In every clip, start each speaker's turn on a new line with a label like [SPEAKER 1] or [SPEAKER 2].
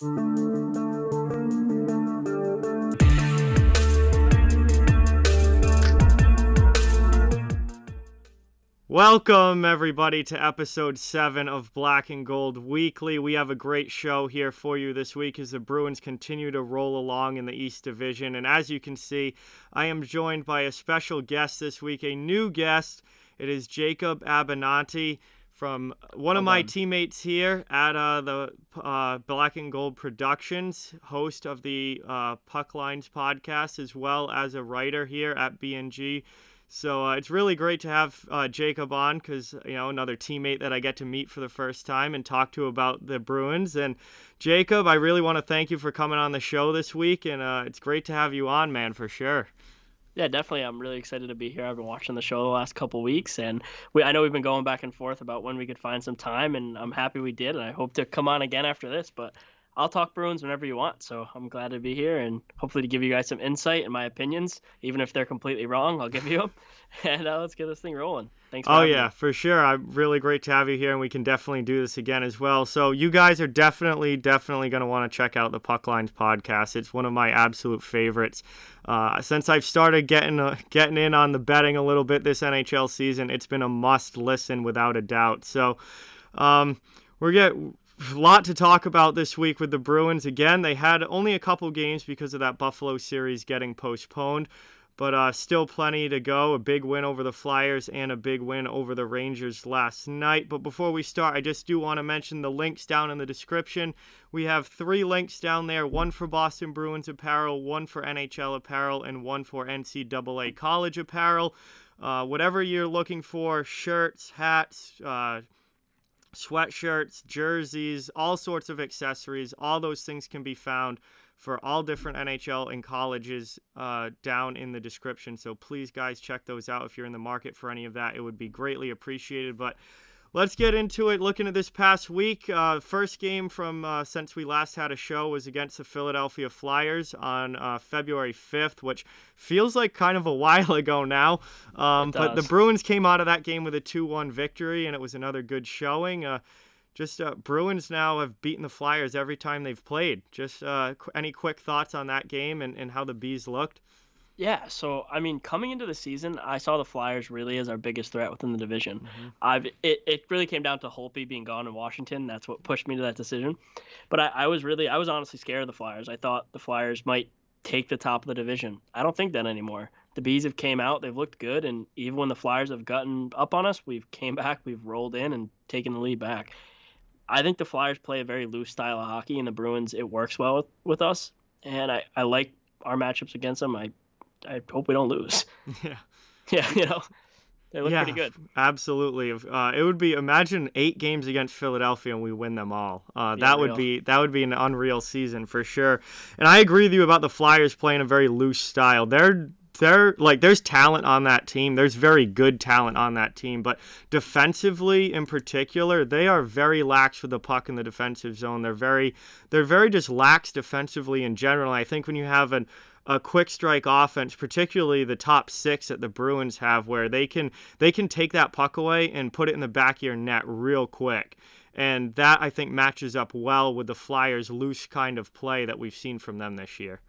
[SPEAKER 1] Welcome, everybody, to episode 7 of Black and Gold Weekly. We have a great show here for you this week as the Bruins continue to roll along in the East Division. And as you can see, I am joined by a special guest this week, a new guest. It is Jacob Abenante from one of my teammates here at the Black and Gold Productions, host of the Puck Lines podcast, as well as a writer here at BNG. So it's really great to have Jacob on because, another teammate that I get to meet for the first time and talk to about the Bruins. And Jacob, I really want to thank you for coming on the show this week. And it's great to have you on, man, for sure.
[SPEAKER 2] Yeah, definitely. I'm really excited to be here. I've been watching the show the last couple weeks, and I know we've been going back and forth about when we could find some time, and I'm happy we did, and I hope to come on again after this. But I'll talk Bruins whenever you want, so I'm glad to be here and hopefully to give you guys some insight and my opinions. Even if they're completely wrong, I'll give you them. And let's get this thing rolling. Thanks for having me.
[SPEAKER 1] For sure. I'm really great to have you here, and we can definitely do this again as well. So you guys are definitely going to want to check out the Puck Lines podcast. It's one of my absolute favorites. Since I've started getting in on the betting a little bit this NHL season, it's been a must listen without a doubt. So we're getting a lot to talk about this week with the Bruins. Again, they had only a couple games because of that Buffalo series getting postponed, but still plenty to go. A big win over the Flyers and a big win over the Rangers last night. But before we start, I just do want to mention the links down in the description. We have 3 links down there, one for Boston Bruins apparel, one for NHL apparel, and one for NCAA college apparel. Whatever you're looking for, shirts, hats, sweatshirts, jerseys, all sorts of accessories, all those things can be found for all different NHL and colleges down in the description. So please, guys, check those out if you're in the market for any of that. It would be greatly appreciated. But let's get into it. Looking at this past week, first game from since we last had a show was against the Philadelphia Flyers on February 5th, which feels like kind of a while ago now. But the Bruins came out of that game with a 2-1 victory, and it was another good showing. Bruins now have beaten the Flyers every time they've played. Just any quick thoughts on that game and how the Bees looked?
[SPEAKER 2] Yeah, so coming into the season, I saw the Flyers really as our biggest threat within the division. Mm-hmm. It really came down to Holtby being gone in Washington. That's what pushed me to that decision. But I was honestly scared of the Flyers. I thought the Flyers might take the top of the division. I don't think that anymore. The Bees have came out, they've looked good, and even when the Flyers have gotten up on us, we've came back, we've rolled in and taken the lead back. I think the Flyers play a very loose style of hockey, and the Bruins, it works well with us. And I like our matchups against them. I hope we don't lose. Yeah, they look pretty good.
[SPEAKER 1] Absolutely. It would be, imagine 8 games against Philadelphia and we win them all. That would be an unreal season for sure. And I agree with you about the Flyers playing a very loose style. There's talent on that team. There's very good talent on that team, but defensively in particular, they are very lax with the puck in the defensive zone. They're very just lax defensively in general. I think when you have a quick strike offense, particularly the top 6 that the Bruins have, where they can take that puck away and put it in the back of your net real quick. And that, I think, matches up well with the Flyers' loose kind of play that we've seen from them this year.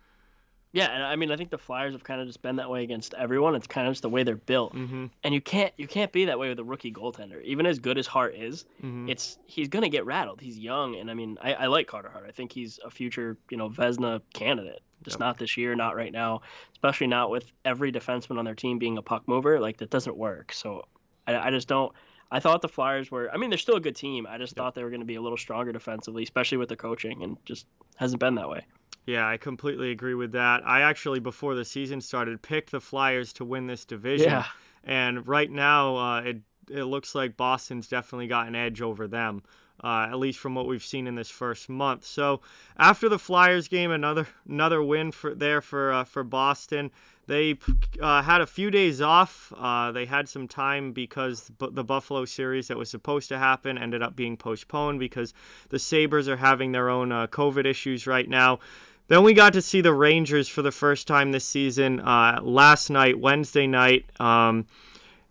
[SPEAKER 2] Yeah, and I think the Flyers have kind of just been that way against everyone. It's kind of just the way they're built. Mm-hmm. And you can't be that way with a rookie goaltender. Even as good as Hart is, mm-hmm. He's going to get rattled. He's young, and I like Carter Hart. I think he's a future, Vezina candidate. Just not this year, not right now, especially not with every defenseman on their team being a puck mover. Like, that doesn't work. So I just don't. I thought the Flyers were. They're still a good team. I just thought they were going to be a little stronger defensively, especially with the coaching, and just hasn't been that way.
[SPEAKER 1] Yeah, I completely agree with that. I actually, before the season started, picked the Flyers to win this division. Yeah. And right now, it looks like Boston's definitely got an edge over them, at least from what we've seen in this first month. So after the Flyers game, another win for Boston. They had a few days off. They had some time because the Buffalo series that was supposed to happen ended up being postponed because the Sabres are having their own COVID issues right now. Then we got to see the Rangers for the first time this season last night, Wednesday night.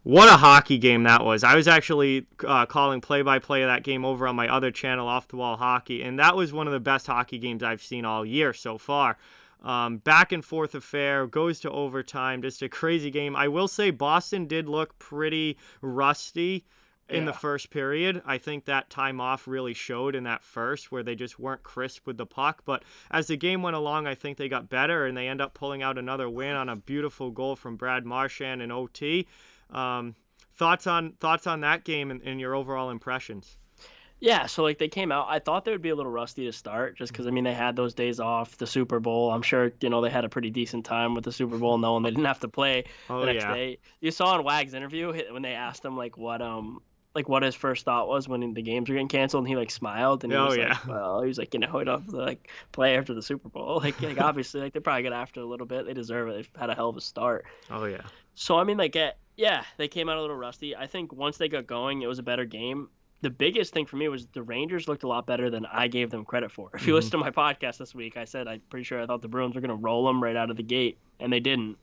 [SPEAKER 1] What a hockey game that was. I was actually calling play-by-play of that game over on my other channel, Off the Wall Hockey, and that was one of the best hockey games I've seen all year so far. Back and forth affair, goes to overtime, just a crazy game. I will say Boston did look pretty rusty in the
[SPEAKER 2] Yeah.
[SPEAKER 1] first period. I think that time off really showed in that first, where they just weren't crisp with the puck. But as the game went along, I think they got better, and they end up pulling out another win on a beautiful goal from Brad Marchand in OT. Um, thoughts on that game and your overall impressions?
[SPEAKER 2] Yeah, so like they came out. I thought they would be a little rusty to start, just because I mean they had those days off, the Super Bowl. I'm sure they had a pretty decent time with the Super Bowl, knowing they didn't have to play the
[SPEAKER 1] Oh
[SPEAKER 2] next
[SPEAKER 1] yeah,
[SPEAKER 2] day. You saw in Wag's interview when they asked him like what his first thought was when the games were getting canceled, and he like smiled and he
[SPEAKER 1] oh
[SPEAKER 2] was like,
[SPEAKER 1] yeah,
[SPEAKER 2] well, he was like, we don't have to like play after the Super Bowl. Like obviously like they probably got after a little bit. They deserve it. They've had a hell of a start.
[SPEAKER 1] oh yeah.
[SPEAKER 2] So I mean, like, yeah, they came out a little rusty. I think once they got going, it was a better game. The biggest thing for me was the Rangers looked a lot better than I gave them credit for. If you
[SPEAKER 1] Hmm.
[SPEAKER 2] listen to my podcast this week, I said I'm pretty sure I thought the Bruins were going to roll them right out of the gate, and they didn't.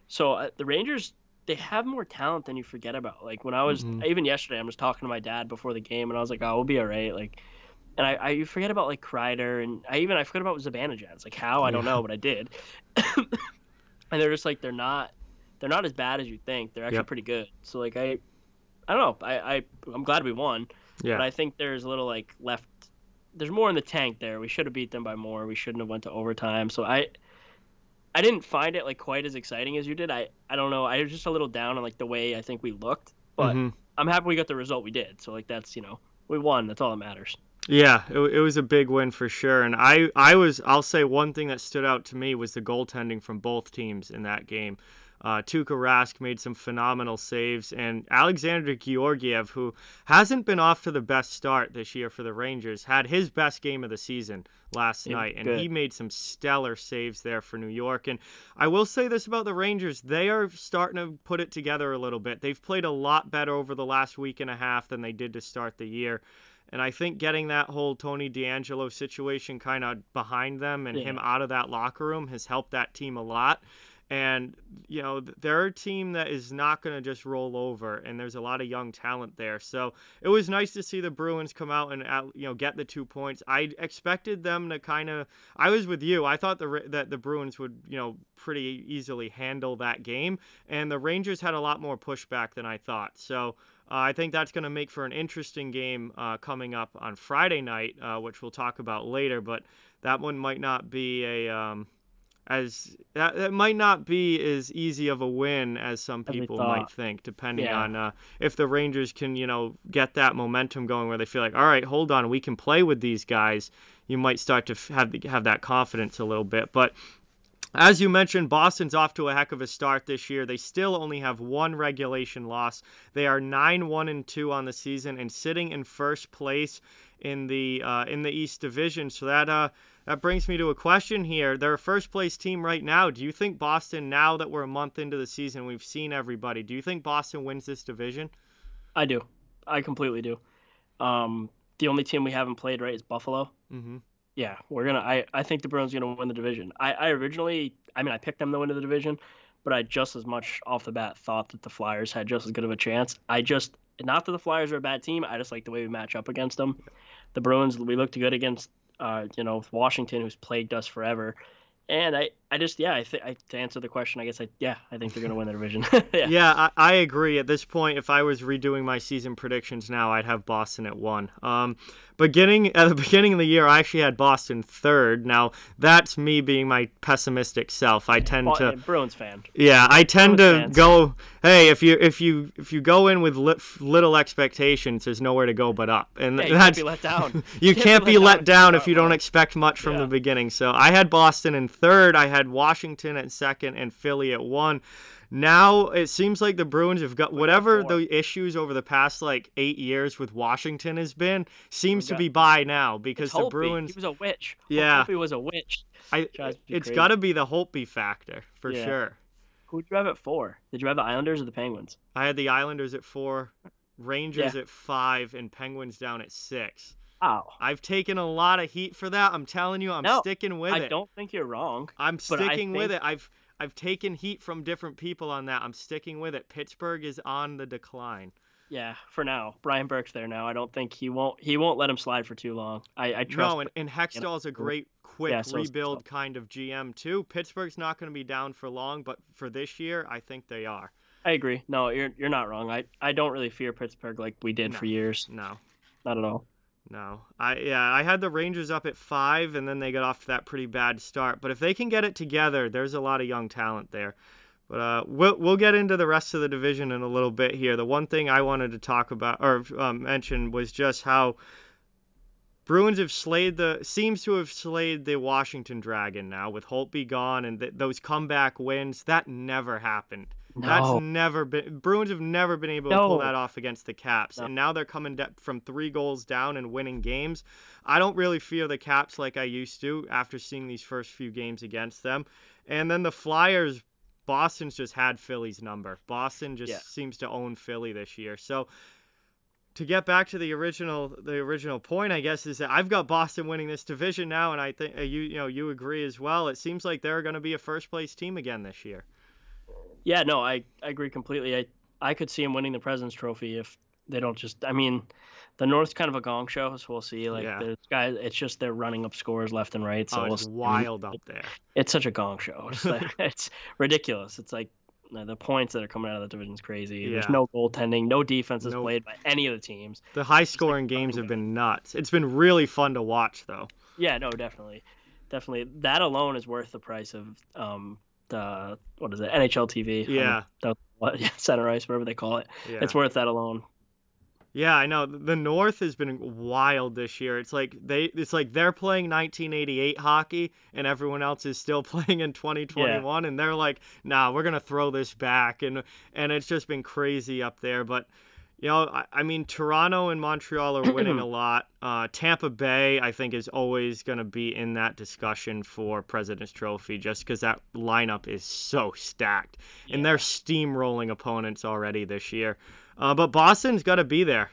[SPEAKER 2] So the Rangers, they have more talent than you forget about. Like when I was
[SPEAKER 1] Hmm.
[SPEAKER 2] even yesterday, I was talking to my dad before the game, and I was like, "Oh, we'll be all right." Like, and I you forget about like Kreider, and I forget about Zibanejad. It's like how I don't
[SPEAKER 1] Yeah.
[SPEAKER 2] know, but I did. And they're just like they're not as bad as you think. They're actually
[SPEAKER 1] Yep.
[SPEAKER 2] pretty good. So like I don't know. I'm glad we won, but
[SPEAKER 1] Yeah.
[SPEAKER 2] I think there's a little like left. There's more in the tank there. We should have beat them by more. We shouldn't have went to overtime. So I didn't find it like quite as exciting as you did. I don't know. I was just a little down on like the way I think we looked, but
[SPEAKER 1] Hmm.
[SPEAKER 2] I'm happy we got the result we did. So like that's we won. That's all that matters.
[SPEAKER 1] Yeah, it was a big win for sure. And I'll say one thing that stood out to me was the goaltending from both teams in that game. Tuukka Rask made some phenomenal saves, and Alexander Georgiev, who hasn't been off to the best start this year for the Rangers, had his best game of the season last
[SPEAKER 2] It was
[SPEAKER 1] night, and he
[SPEAKER 2] good.
[SPEAKER 1] made some stellar saves there for New York. And I will say this about the Rangers, they are starting to put it together a little bit. They've played a lot better over the last week and a half than they did to start the year. And I think getting that whole Tony DeAngelo situation kind of behind them and him
[SPEAKER 2] Yeah.
[SPEAKER 1] out of that locker room has helped that team a lot. And, they're a team that is not going to just roll over, and there's a lot of young talent there. So it was nice to see the Bruins come out and, get the 2 points. I expected them to I was with you. I thought that the Bruins would, pretty easily handle that game, and the Rangers had a lot more pushback than I thought. So I think that's going to make for an interesting game coming up on Friday night, which we'll talk about later. But that one might not be that might not be as easy of a win as some
[SPEAKER 2] As we
[SPEAKER 1] people might
[SPEAKER 2] thought.
[SPEAKER 1] think, depending
[SPEAKER 2] Yeah.
[SPEAKER 1] on if the Rangers can, get that momentum going where they feel like, all right, hold on, we can play with these guys. You might start to have that confidence a little bit, but as you mentioned, Boston's off to a heck of a start this year. They still only have one regulation loss. They are 9-1-2 on the season and sitting in first place in the East Division. So that brings me to a question here. They're a first place team right now. Do you think Boston, now that we're a month into the season, we've seen everybody, do you think Boston wins this division?
[SPEAKER 2] I do. I completely do. The only team we haven't played right is Buffalo.
[SPEAKER 1] Mm-hmm.
[SPEAKER 2] Yeah, we're gonna. I think the Bruins are gonna win the division. I originally, I mean, I picked them to win the division, but I just as much off the bat thought that the Flyers had just as good of a chance. I just not that the Flyers are a bad team. I just like the way we match up against them. The Bruins, we looked good against, Washington, who's plagued us forever. And I just, yeah, to answer the question, I guess I think they're gonna win the division. Yeah,
[SPEAKER 1] Yeah, I agree. At this point, if I was redoing my season predictions now, I'd have Boston at 1. At the beginning of the year, I actually had Boston third. Now, that's me being my pessimistic self. I tend to,
[SPEAKER 2] Bruins fan.
[SPEAKER 1] yeah, I tend
[SPEAKER 2] Bruins
[SPEAKER 1] to
[SPEAKER 2] fans.
[SPEAKER 1] go, hey, if you go in with little expectations, there's nowhere to go but up, and
[SPEAKER 2] Yeah, you can't
[SPEAKER 1] that's
[SPEAKER 2] be let down.
[SPEAKER 1] you can't be let down if you don't
[SPEAKER 2] well.
[SPEAKER 1] expect much from the
[SPEAKER 2] Yeah.
[SPEAKER 1] beginning. So I had Boston in third, I had Washington at second, and Philly at 1. Now it seems like the Bruins have got
[SPEAKER 2] We've got
[SPEAKER 1] whatever
[SPEAKER 2] 4.
[SPEAKER 1] the issues over the past like 8 years with Washington has been seems
[SPEAKER 2] We've
[SPEAKER 1] to
[SPEAKER 2] got
[SPEAKER 1] be by now
[SPEAKER 2] It's
[SPEAKER 1] because the
[SPEAKER 2] Holtby. He
[SPEAKER 1] Bruins,
[SPEAKER 2] was a witch.
[SPEAKER 1] yeah,
[SPEAKER 2] Holtby was a witch.
[SPEAKER 1] I
[SPEAKER 2] Drives me
[SPEAKER 1] it's got
[SPEAKER 2] crazy.
[SPEAKER 1] to be the Holtby factor for
[SPEAKER 2] Yeah.
[SPEAKER 1] sure.
[SPEAKER 2] Who'd you have at 4? Did you have the Islanders or the Penguins?
[SPEAKER 1] I had the Islanders at 4,
[SPEAKER 2] Yeah.
[SPEAKER 1] Rangers at 5, and Penguins down at 6.
[SPEAKER 2] Wow.
[SPEAKER 1] I've taken a lot of heat for that. I'm telling you, I'm
[SPEAKER 2] No,
[SPEAKER 1] sticking with
[SPEAKER 2] I
[SPEAKER 1] it.
[SPEAKER 2] don't think you're wrong,
[SPEAKER 1] I'm
[SPEAKER 2] but I
[SPEAKER 1] sticking with
[SPEAKER 2] think
[SPEAKER 1] it. I've taken heat from different people on that. I'm sticking with it. Pittsburgh is on the decline.
[SPEAKER 2] Yeah, for now. Brian Burke's there now. I don't think he won't let him slide for too long. I trust
[SPEAKER 1] No, and
[SPEAKER 2] Burke.
[SPEAKER 1] Hextall's a great, quick
[SPEAKER 2] Yeah, so is
[SPEAKER 1] rebuild kind of GM too. Pittsburgh's not going to be down for long, but for this year, I think they are.
[SPEAKER 2] I agree. No, you're not wrong. I don't really fear Pittsburgh like we did
[SPEAKER 1] No,
[SPEAKER 2] for years.
[SPEAKER 1] no,
[SPEAKER 2] Not at all.
[SPEAKER 1] no. I had the Rangers up at 5, and then they got off to that pretty bad start. But if they can get it together, there's a lot of young talent there. But we'll get into the rest of the division in a little bit here. The one thing I wanted to talk about or mention was just how Bruins seems to have slayed the Washington Dragon now with Holtby gone and those comeback wins. That never happened. That's
[SPEAKER 2] No,
[SPEAKER 1] never been. Bruins have never been able to pull
[SPEAKER 2] no,
[SPEAKER 1] that off against the Caps,
[SPEAKER 2] no.
[SPEAKER 1] and now they're coming from 3 goals down and winning games. I don't really fear the Caps like I used to after seeing these first few games against them. And then the Flyers, Boston's just had Philly's number. Boston
[SPEAKER 2] Yeah.
[SPEAKER 1] just seems to own Philly this year. So to get back to the original point, I guess, is that I've got Boston winning this division now, and I think you agree as well. It seems like they're going to be a first place team again this year.
[SPEAKER 2] Yeah, no, I agree completely. I could see him winning the President's Trophy if they don't just. I mean, the North's kind of a gong show, so we'll see. Like
[SPEAKER 1] Yeah.
[SPEAKER 2] the guys, it's just they're running up scores left and right. So
[SPEAKER 1] Oh,
[SPEAKER 2] we'll
[SPEAKER 1] it's
[SPEAKER 2] see.
[SPEAKER 1] wild up there.
[SPEAKER 2] It's such a gong show. It's ridiculous. It's like the points that are coming out of the division's crazy. There's
[SPEAKER 1] Yeah.
[SPEAKER 2] no goaltending, no defense is
[SPEAKER 1] Nope.
[SPEAKER 2] played by any of the teams.
[SPEAKER 1] The high-scoring games have been nuts. It's been really fun to watch, though.
[SPEAKER 2] Yeah, no, definitely. That alone is worth the price of the what is it, NHL TV?
[SPEAKER 1] Yeah.
[SPEAKER 2] Center ice, whatever they call it.
[SPEAKER 1] Yeah.
[SPEAKER 2] It's worth that alone.
[SPEAKER 1] Yeah, I know. The North has been wild this year. It's like they're playing 1988 hockey and everyone else is still playing in 2021 and they're like, "Nah, we're going to throw this back." And it's just been crazy up there, but I mean, Toronto and Montreal are winning a lot. Tampa Bay, I think, is always going to be in that discussion for President's Trophy just because that lineup is so stacked. And they're steamrolling opponents already this year. But Boston's got to be there.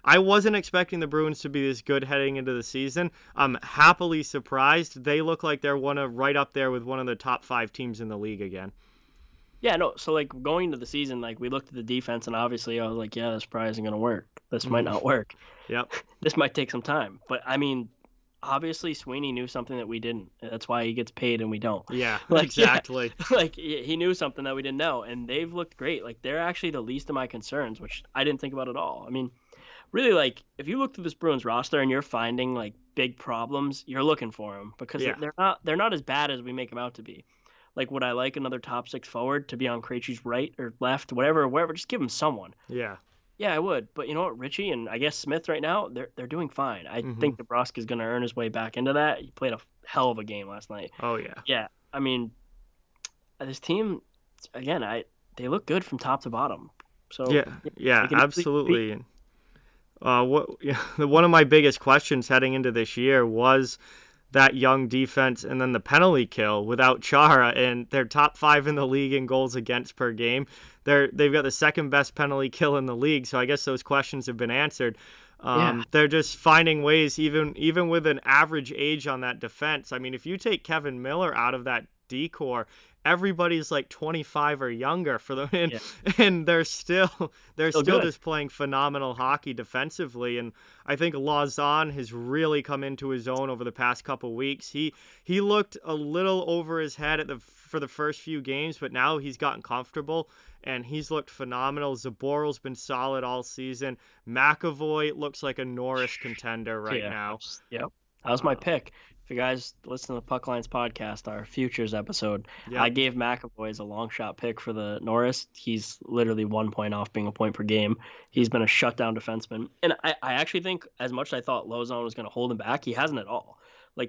[SPEAKER 1] I wasn't expecting the Bruins to be this good heading into the season. I'm happily surprised. They look like they're right up there with one of the top 5 teams in the league again.
[SPEAKER 2] Yeah, no. So going into the season, we looked at the defense, and obviously I was like, yeah, this probably isn't going to work. This might not work.
[SPEAKER 1] Yep.
[SPEAKER 2] This might take some time. But I mean, obviously Sweeney knew something that we didn't. That's why he gets paid and we don't.
[SPEAKER 1] Yeah, exactly.
[SPEAKER 2] Yeah, he knew something that we didn't know, and they've looked great. They're actually the least of my concerns, which I didn't think about at all. I mean, really, if you look through this Bruins roster and you're finding big problems, you're looking for them because they're not as bad as we make them out to be. Would I like another top 6 forward to be on Krejci's right or left, whatever? Just give him someone.
[SPEAKER 1] Yeah.
[SPEAKER 2] Yeah, I would. But you know what, Richie and I guess Smith right now, they're doing fine. I think DeBrusk is going to earn his way back into that. He played a hell of a game last night.
[SPEAKER 1] Oh yeah.
[SPEAKER 2] Yeah, I mean, this team, again, they look good from top to bottom. So
[SPEAKER 1] yeah, absolutely. And one of my biggest questions heading into this year was that young defense and then the penalty kill without Chara, and they're top 5 in the league in goals against per game. They've got the second best penalty kill in the league, so I guess those questions have been answered. They're just finding ways, even with an average age on that defense. I mean, if you take Kevin Miller out of that D-core, everybody's 25 or younger for them, and they're still just playing phenomenal hockey defensively. And I think Lauzon has really come into his own over the past couple weeks. He looked a little over his head for the first few games, but now he's gotten comfortable and he's looked phenomenal. Zaboral's been solid all season. McAvoy looks like a Norris contender right now.
[SPEAKER 2] Yep, that was my pick. If you guys listen to the Puck Lines podcast, our futures episode,
[SPEAKER 1] Yep.
[SPEAKER 2] I gave McAvoy as a long shot pick for the Norris. He's literally 1 point off being a point per game. He's been a shutdown defenseman. And I actually think, as much as I thought Lauzon was going to hold him back, he hasn't at all.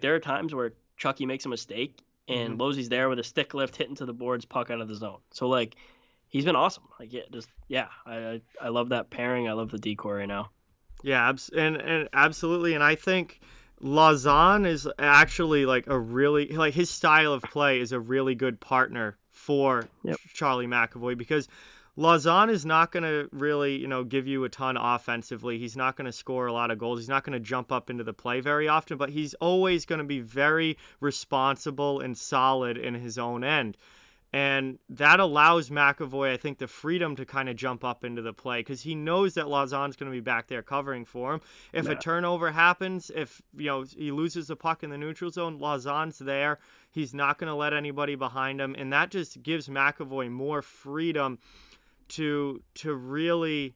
[SPEAKER 2] There are times where Chucky makes a mistake and Lozie's there with a stick lift hitting to the boards, puck out of the zone. So, he's been awesome. I love that pairing. I love the decor right now.
[SPEAKER 1] Yeah, and absolutely. And I think Lauzon is actually a really his style of play is a really good partner for Charlie McAvoy because Lausanne is not going to really, give you a ton offensively. He's not going to score a lot of goals. He's not going to jump up into the play very often, but he's always going to be very responsible and solid in his own end. And that allows McAvoy, I think, the freedom to kind of jump up into the play because he knows that Lauzon's going to be back there covering for him. If a turnover happens, if he loses the puck in the neutral zone, Lauzon's there. He's not going to let anybody behind him, and that just gives McAvoy more freedom to really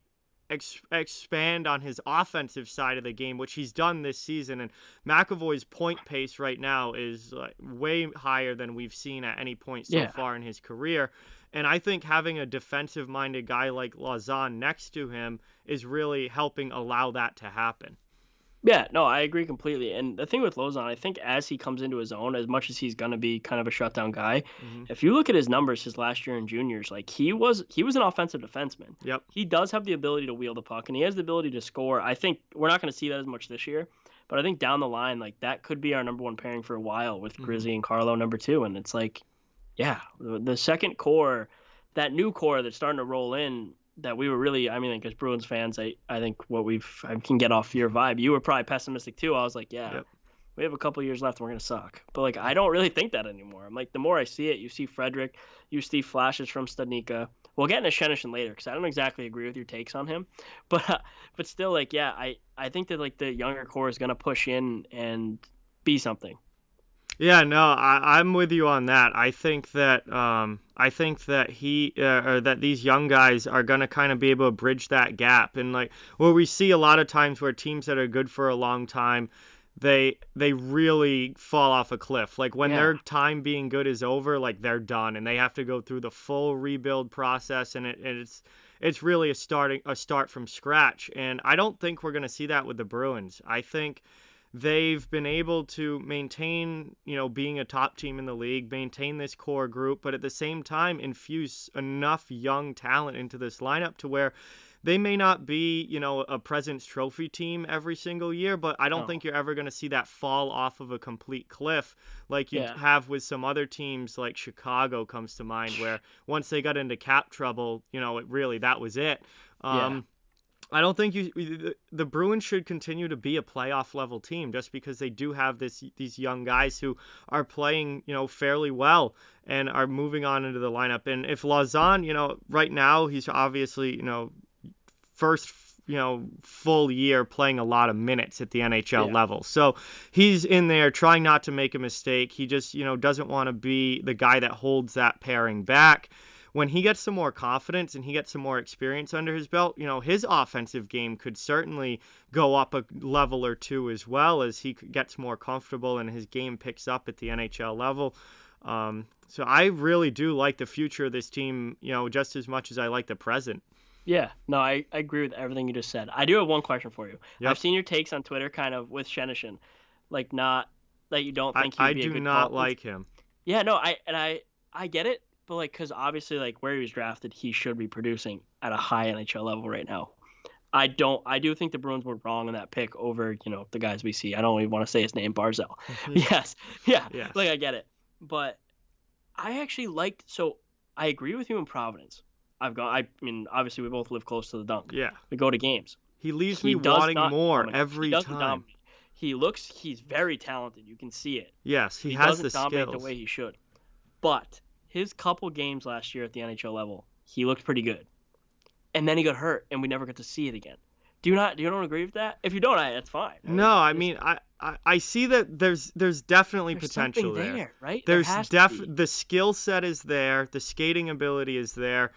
[SPEAKER 1] expand on his offensive side of the game, which he's done this season. And McAvoy's point pace right now is way higher than we've seen at any point so far in his career. And I think having a defensive-minded guy like Lauzon next to him is really helping allow that to happen.
[SPEAKER 2] Yeah, no, I agree completely. And the thing with Lauzon, I think as he comes into his own, as much as he's gonna be kind of a shutdown guy, if you look at his numbers his last year in juniors, like he was an offensive defenseman.
[SPEAKER 1] Yep.
[SPEAKER 2] He does have the ability to wield the puck and he has the ability to score. I think we're not gonna see that as much this year, but I think down the line, like that could be our number one pairing for a while with Grizzy and Carlo number two. And it's like, yeah, the second core, that new core that's starting to roll in that we were really, I mean, like as Bruins fans, I think I can get off your vibe. You were probably pessimistic too. I was like, yeah, we have a couple years left and we're going to suck. But like, I don't really think that anymore. I'm like, the more I see it, you see Frederick, you see flashes from Studnicka. We'll get into Senyshyn later because I don't exactly agree with your takes on him. But still, like, yeah, I think that like the younger core is going to push in and be something.
[SPEAKER 1] Yeah, no, I'm with you on that. I think that he or that these young guys are gonna kind of be able to bridge that gap, and like where we see a lot of times where teams that are good for a long time, they really fall off a cliff. Like when their time being good is over, like they're done, and they have to go through the full rebuild process, and it's really a start from scratch. And I don't think we're gonna see that with the Bruins. I think they've been able to maintain, being a top team in the league, maintain this core group, but at the same time infuse enough young talent into this lineup to where they may not be, a President's Trophy team every single year, but I don't think you're ever going to see that fall off of a complete cliff like you have with some other teams like Chicago comes to mind, where once they got into cap trouble, that was it. I don't think the Bruins should continue to be a playoff level team just because they do have these young guys who are playing, fairly well and are moving on into the lineup. And if Lauzon, right now he's obviously, first, full year playing a lot of minutes at the NHL level. So he's in there trying not to make a mistake. He just, doesn't want to be the guy that holds that pairing back. When he gets some more confidence and he gets some more experience under his belt, his offensive game could certainly go up a level or two as well as he gets more comfortable and his game picks up at the NHL level. So I really do like the future of this team, just as much as I like the present.
[SPEAKER 2] Yeah, no, I agree with everything you just said. I do have one question for you.
[SPEAKER 1] Yep.
[SPEAKER 2] I've seen your takes on Twitter kind of with Senyshyn, like not that you don't think he'd be a good
[SPEAKER 1] I do not like him.
[SPEAKER 2] Yeah, no, I get it. But, like, because obviously, like, where he was drafted, he should be producing at a high NHL level right now. I do think the Bruins were wrong in that pick over, the guys we see. I don't even want to say his name, Barzal. Yes. Yeah. Yes. Like, I get it. But I actually so I agree with you in Providence. I mean, obviously, we both live close to the dunk.
[SPEAKER 1] Yeah.
[SPEAKER 2] We go to games.
[SPEAKER 1] He leaves me wanting more every time.
[SPEAKER 2] He's very talented. You can see it.
[SPEAKER 1] Yes, he has the skills.
[SPEAKER 2] He doesn't dominate the way he should. But his couple games last year at the NHL level, he looked pretty good. And then he got hurt, and we never got to see it again. Do you don't agree with that? If you don't, that's fine.
[SPEAKER 1] No, I mean, I see that there's definitely potential
[SPEAKER 2] there, right?
[SPEAKER 1] There's the skill set is there, the skating ability is there.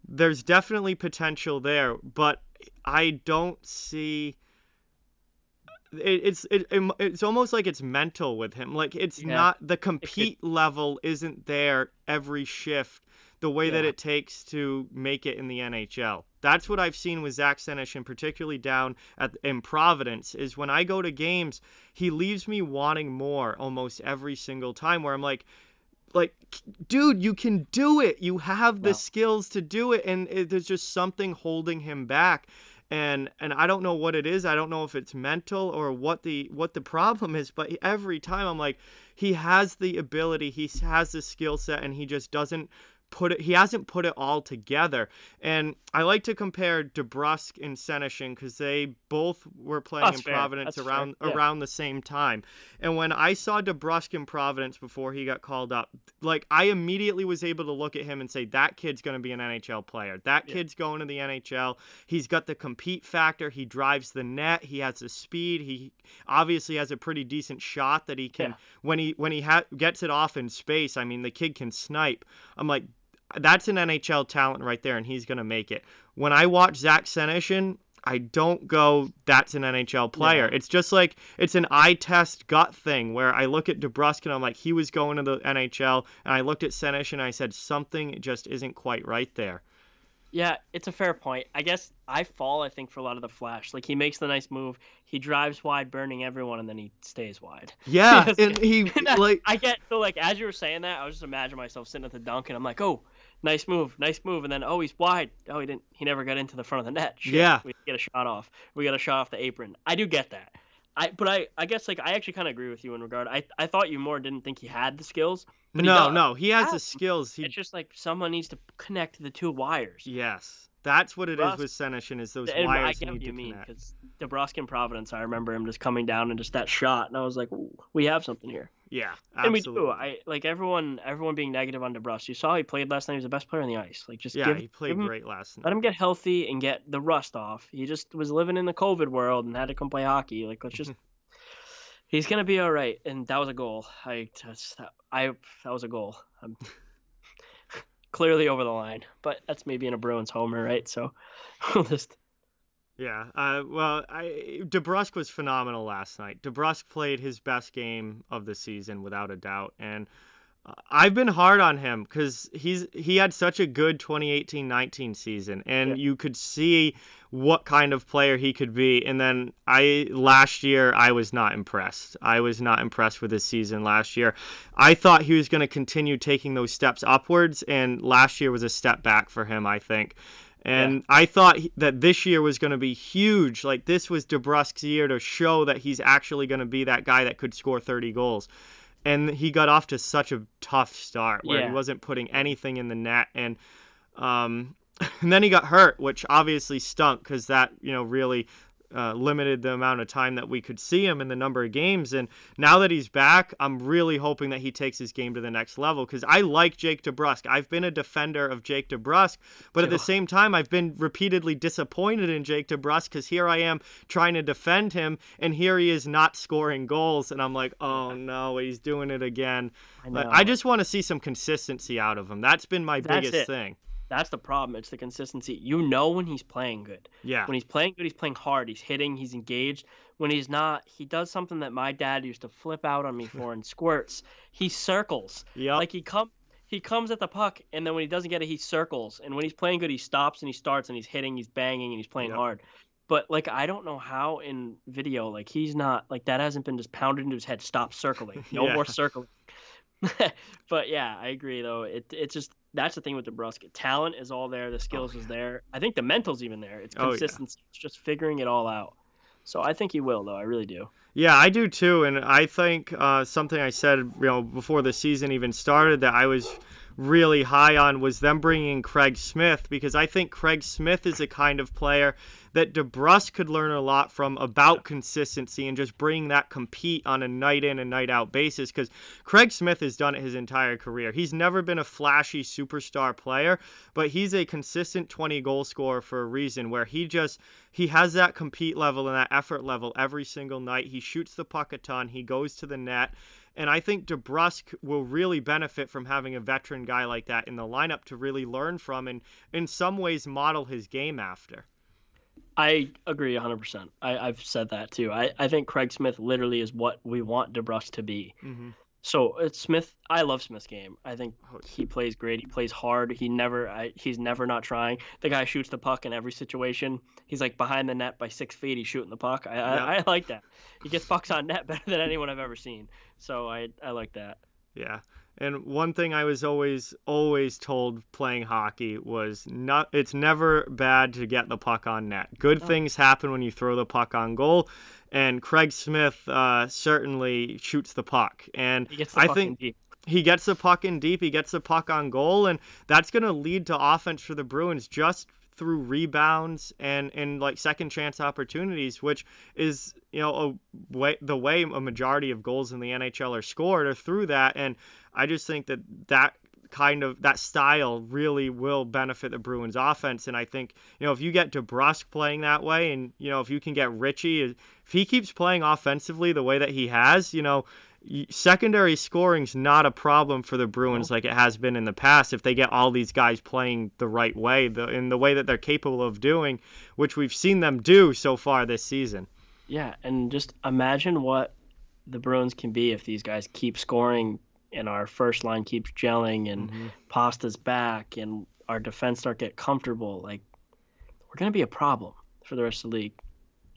[SPEAKER 1] There's definitely potential there, but I don't see. It's almost like it's mental with him. Like it's not the compete level isn't there every shift the way that it takes to make it in the NHL. That's what I've seen with Zach Senyshyn, particularly down in Providence, is when I go to games, he leaves me wanting more almost every single time, where I'm like, dude, you can do it. You have the skills to do it, and there's just something holding him back. And I don't know what it is. I don't know if it's mental or what the problem is, but every time I'm like, he has the ability, he has the skill set, and he just doesn't he hasn't put it all together. And I like to compare DeBrusk and Senyshyn because they both were playing
[SPEAKER 2] That's
[SPEAKER 1] in
[SPEAKER 2] fair.
[SPEAKER 1] Providence
[SPEAKER 2] That's fair. Yeah.
[SPEAKER 1] around the same time. And when I saw DeBrusk in Providence before he got called up, like I immediately was able to look at him and say that kid's going to be an NHL player. That
[SPEAKER 2] Yeah.
[SPEAKER 1] kid's going to the NHL. He's got the compete factor. He drives the net. He has the speed. He obviously has a pretty decent shot that he can
[SPEAKER 2] Yeah.
[SPEAKER 1] when he gets it off in space. I mean, the kid can snipe. I'm like, that's an NHL talent right there, and he's going to make it. When I watch Zach Senyshyn, I don't go, that's an NHL player.
[SPEAKER 2] No.
[SPEAKER 1] It's just like, it's an eye test gut thing where I look at DeBrusk and I'm like, he was going to the NHL, and I looked at Senyshyn and I said, something just isn't quite right there.
[SPEAKER 2] Yeah, it's a fair point. I guess I think, for a lot of the flash. Like, he makes the nice move, he drives wide, burning everyone, and then he stays wide.
[SPEAKER 1] Yeah, and he, like...
[SPEAKER 2] I get, so, like, as you were saying that, I was just imagining myself sitting at the dunk, and I'm like, oh, nice move, and then, oh, he's wide. Oh, he never got into the front of the net. Shit,
[SPEAKER 1] Yeah.
[SPEAKER 2] we get a shot off. We got a shot off the apron. I do get that. But I guess, like, I actually kind of agree with you in regard. I thought you more didn't think he had the skills. But
[SPEAKER 1] No, he has the skills.
[SPEAKER 2] It's just like someone needs to connect the two wires.
[SPEAKER 1] Yes, that's what it is
[SPEAKER 2] DeBrusk,
[SPEAKER 1] with Senyshyn, is those
[SPEAKER 2] and I
[SPEAKER 1] wires
[SPEAKER 2] get
[SPEAKER 1] need
[SPEAKER 2] what you
[SPEAKER 1] to
[SPEAKER 2] mean,
[SPEAKER 1] connect.
[SPEAKER 2] because DeBrusk in Providence, I remember him just coming down and just that shot, and I was like, ooh, we have something here.
[SPEAKER 1] Yeah,
[SPEAKER 2] And we
[SPEAKER 1] absolutely.
[SPEAKER 2] do. I like everyone being negative on DeBrusk. You saw he played last night. He was the best player on the ice. Like, just
[SPEAKER 1] Yeah, he played great last night.
[SPEAKER 2] let him get healthy and get the rust off. He just was living in the COVID world and had to come play hockey. Like, let's just. He's gonna be all right, and that was a goal. That was a goal. I'm clearly over the line, but that's me being a Bruins homer, right? So we'll just.
[SPEAKER 1] Yeah. Well, DeBrusk was phenomenal last night. DeBrusk played his best game of the season without a doubt, and I've been hard on him because he had such a good 2018-19 season, and
[SPEAKER 2] Yeah.
[SPEAKER 1] you could see what kind of player he could be. And then last year I was not impressed. I was not impressed with his season last year. I thought he was going to continue taking those steps upwards, and last year was a step back for him, I think. And I thought that this year was going to be huge. Like, this was DeBrusk's year to show that he's actually going to be that guy that could score 30 goals. And he got off to such a tough start where he wasn't putting anything in the net. And and then he got hurt, which obviously stunk because that, really limited the amount of time that we could see him in the number of games. And now that he's back, I'm really hoping that he takes his game to the next level because I like Jake DeBrusk. I've been a defender of Jake DeBrusk, but at the same time, I've been repeatedly disappointed in Jake DeBrusk because here I am trying to defend him, and here he is not scoring goals, and I'm like, oh no, he's doing it again. I just want to see some consistency out of him. That's been my biggest thing.
[SPEAKER 2] That's the problem. It's the consistency. You know when he's playing good.
[SPEAKER 1] Yeah.
[SPEAKER 2] When he's playing good, he's playing hard. He's hitting. He's engaged. When he's not, he does something that my dad used to flip out on me for in squirts. He circles.
[SPEAKER 1] Yep.
[SPEAKER 2] Like, he comes at the puck, and then when he doesn't get it, he circles. And when he's playing good, he stops and he starts and he's hitting, he's banging, and he's playing hard. But, like, I don't know how in video, like, he's not, like, that hasn't been just pounded into his head. Stop circling. No more circling. But yeah, I agree though. It's just, that's the thing with DeBrusk. Talent is all there. The skills is there. I think the mental's even there. It's consistency. It's just figuring it all out. So I think he will though. I really do.
[SPEAKER 1] Yeah, I do too. And I think something I said, before the season even started that I was really high on was them bringing Craig Smith, because I think Craig Smith is a kind of player that DeBrusk could learn a lot from about consistency and just bring that compete on a night in and night out basis, because Craig Smith has done it his entire career. He's never been a flashy superstar player, but he's a consistent 20 goal scorer for a reason, where he has that compete level and that effort level every single night. He shoots the puck a ton. He goes to the net. And I think DeBrusk will really benefit from having a veteran guy like that in the lineup to really learn from and in some ways model his game after.
[SPEAKER 2] I agree 100%. I've said that too. I think Craig Smith literally is what we want DeBrusk to be.
[SPEAKER 1] Mm-hmm.
[SPEAKER 2] So it's Smith. I love Smith's game. I think he plays great. He plays hard. He's never not trying. The guy shoots the puck in every situation. He's like behind the net by 6 feet. He's shooting the puck. I like that. He gets pucks on net better than anyone I've ever seen. So I like that.
[SPEAKER 1] Yeah. And one thing I was always told playing hockey was it's never bad to get the puck on net. Good things happen when you throw the puck on goal. And Craig Smith certainly shoots the puck. And
[SPEAKER 2] he gets the puck in deep.
[SPEAKER 1] he gets the puck in deep, he gets the puck on goal, and that's going to lead to offense for the Bruins just through rebounds and like second chance opportunities, which is, you know, the way a majority of goals in the NHL are scored are through that. And I just think that kind of that style really will benefit the Bruins offense. And I think, you know, if you get DeBrusk playing that way, and, you know, if you can get Richie, if he keeps playing offensively the way that he has, you know, secondary scoring's not a problem for the Bruins like it has been in the past if they get all these guys playing the right way, in the way that they're capable of doing, which we've seen them do so far this season.
[SPEAKER 2] Yeah, and just imagine what the Bruins can be if these guys keep scoring and our first line keeps gelling and Pasta's back and our defense start get comfortable. Like, we're going to be a problem for the rest of the league,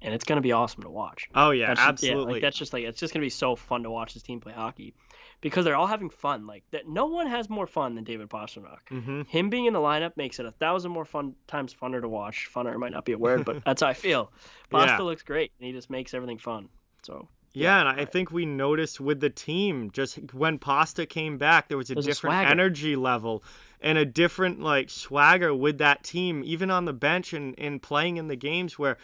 [SPEAKER 2] and it's going to be awesome to watch.
[SPEAKER 1] Oh yeah,
[SPEAKER 2] That's
[SPEAKER 1] absolutely.
[SPEAKER 2] it's just going to be so fun to watch this team play hockey because they're all having fun. Like, that, no one has more fun than David Pastrnak. Him being in the lineup makes it 1,000 more times funner to watch. Funner might not be a word, but that's how I feel. Pasta looks great, and he just makes everything fun. So.
[SPEAKER 1] Yeah, and I think we noticed with the team, just when Pasta came back, there was a different energy level and a different like swagger with that team, even on the bench and playing in the games where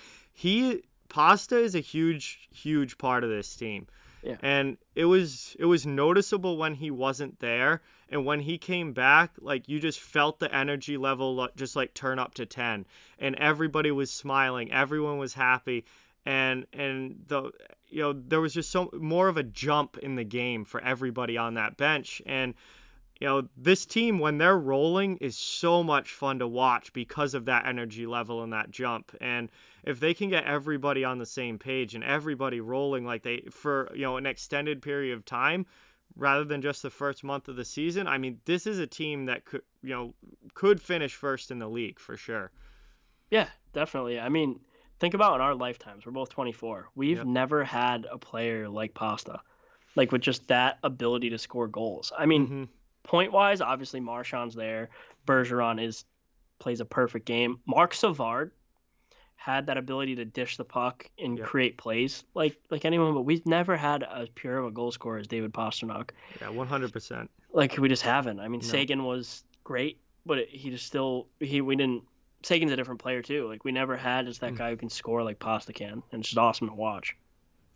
[SPEAKER 1] Pasta is a huge part of this team.
[SPEAKER 2] Yeah.
[SPEAKER 1] And it was noticeable when he wasn't there, and when he came back, like you just felt the energy level just like turn up to 10, and everybody was smiling, everyone was happy, and there was just so more of a jump in the game for everybody on that bench. And this team, when they're rolling, is so much fun to watch because of that energy level and that jump. And if they can get everybody on the same page and everybody rolling like they for an extended period of time rather than just the first month of the season, I mean, this is a team that could finish first in the league for sure.
[SPEAKER 2] Yeah, definitely. I mean, think about in our lifetimes. We're both 24. We've never had a player like Pasta, like with just that ability to score goals. I mean, point-wise, obviously Marchand's there. Bergeron plays a perfect game. Marc Savard had that ability to dish the puck and create plays like anyone, but we've never had as pure of a goal scorer as David Pastrnak.
[SPEAKER 1] Yeah, 100%.
[SPEAKER 2] Like, we just haven't. I mean, Sagan was great, but we didn't. Sagan's a different player too. Like, we never had just that guy who can score like Pasta can, and it's just awesome to watch.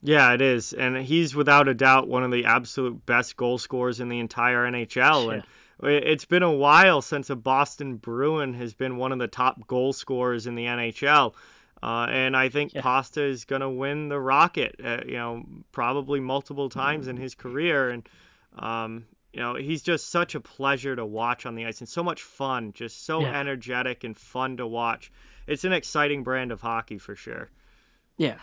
[SPEAKER 1] Yeah, it is, and he's without a doubt one of the absolute best goal scorers in the entire NHL.
[SPEAKER 2] Yeah.
[SPEAKER 1] And it's been a while since a Boston Bruin has been one of the top goal scorers in the NHL. And I think Pasta is going to win the Rocket, probably multiple times in his career. And, he's just such a pleasure to watch on the ice and so much fun, just so energetic and fun to watch. It's an exciting brand of hockey for sure.
[SPEAKER 2] Yeah,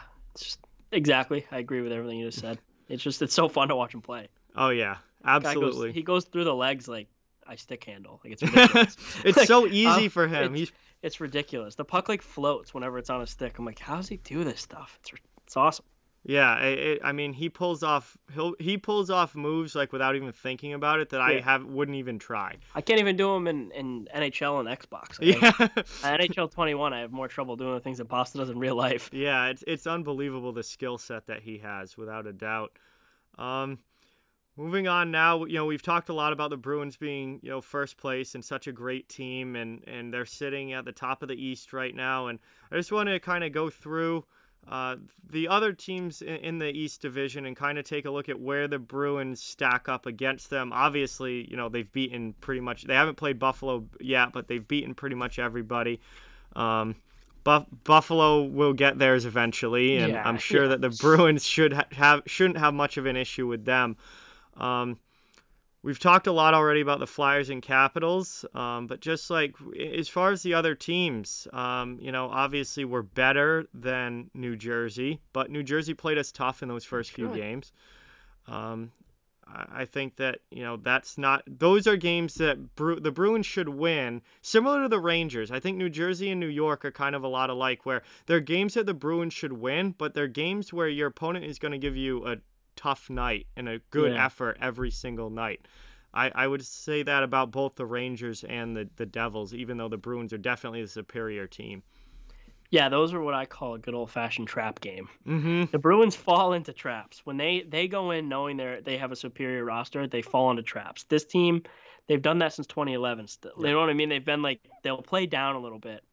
[SPEAKER 2] exactly. I agree with everything you just said. It's so fun to watch him play.
[SPEAKER 1] Oh, yeah, absolutely.
[SPEAKER 2] He goes through the legs like I stick handle. Like, it's ridiculous.
[SPEAKER 1] It's like, so easy for him.
[SPEAKER 2] It's ridiculous. The puck like floats whenever it's on a stick. I'm like, how does he do this stuff? It's awesome.
[SPEAKER 1] Yeah, I mean, he pulls off moves like without even thinking about it that I wouldn't even try.
[SPEAKER 2] I can't even do them in NHL and Xbox. NHL 21, I have more trouble doing the things that Pasta does in real life.
[SPEAKER 1] Yeah, it's unbelievable the skill set that he has, without a doubt. Moving on now, we've talked a lot about the Bruins being, first place and such a great team, and they're sitting at the top of the East right now. And I just want to kind of go through the other teams in the East Division and kind of take a look at where the Bruins stack up against them. Obviously, they've beaten pretty much. They haven't played Buffalo yet, but they've beaten pretty much everybody. Buffalo will get theirs eventually, and I'm sure that the Bruins shouldn't have much of an issue with them. We've talked a lot already about the Flyers and Capitals, but just like as far as the other teams, obviously we're better than New Jersey, but New Jersey played us tough in those first few games. I think that, those are games that the Bruins should win, similar to the Rangers. I think New Jersey and New York are kind of a lot alike, where they're games that the Bruins should win, but they're games where your opponent is going to give you a tough night and a good effort every single night. I would say that about both the Rangers and the Devils, even though the Bruins are definitely the superior team.
[SPEAKER 2] Yeah, those are what I call a good old-fashioned trap game.
[SPEAKER 1] Mm-hmm.
[SPEAKER 2] The Bruins fall into traps. When they go in knowing they have a superior roster, they fall into traps. This team, they've done that since 2011 still. You
[SPEAKER 1] Yep.
[SPEAKER 2] know what I mean? They've been like they'll play down a little bit,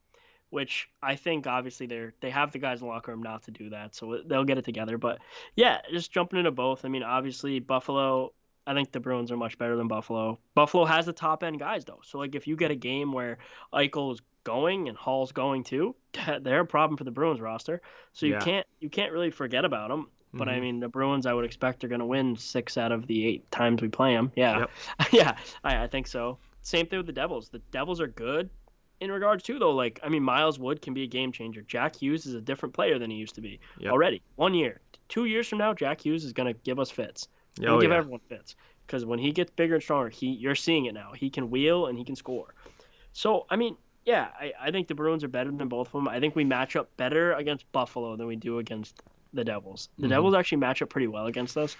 [SPEAKER 2] which I think obviously they have the guys in the locker room not to do that, so they'll get it together. But yeah, just jumping into both. I mean, obviously Buffalo. I think the Bruins are much better than Buffalo. Buffalo has the top end guys though, so like if you get a game where Eichel is going and Hall's going too, they're a problem for the Bruins roster. So
[SPEAKER 1] Yeah.
[SPEAKER 2] you can't really forget about them. But I
[SPEAKER 1] Mm-hmm.
[SPEAKER 2] mean, the Bruins, I would expect are going to win 6 out of the 8 times we play them. Yeah,
[SPEAKER 1] Yep.
[SPEAKER 2] yeah, I think so. Same thing with the Devils. The Devils are good in regards to though, like I mean, Miles Wood can be a game changer. Jack Hughes is a different player than he used to be
[SPEAKER 1] Yep.
[SPEAKER 2] already. 1 year, 2 years from now, Jack Hughes is gonna give us fits. Gonna
[SPEAKER 1] Oh
[SPEAKER 2] give
[SPEAKER 1] yeah.
[SPEAKER 2] everyone fits because when he gets bigger and stronger, you're seeing it now. He can wheel and he can score. So I mean, yeah, I think the Bruins are better than both of them. I think we match up better against Buffalo than we do against the Devils. The
[SPEAKER 1] Mm-hmm.
[SPEAKER 2] Devils actually match up pretty well against us,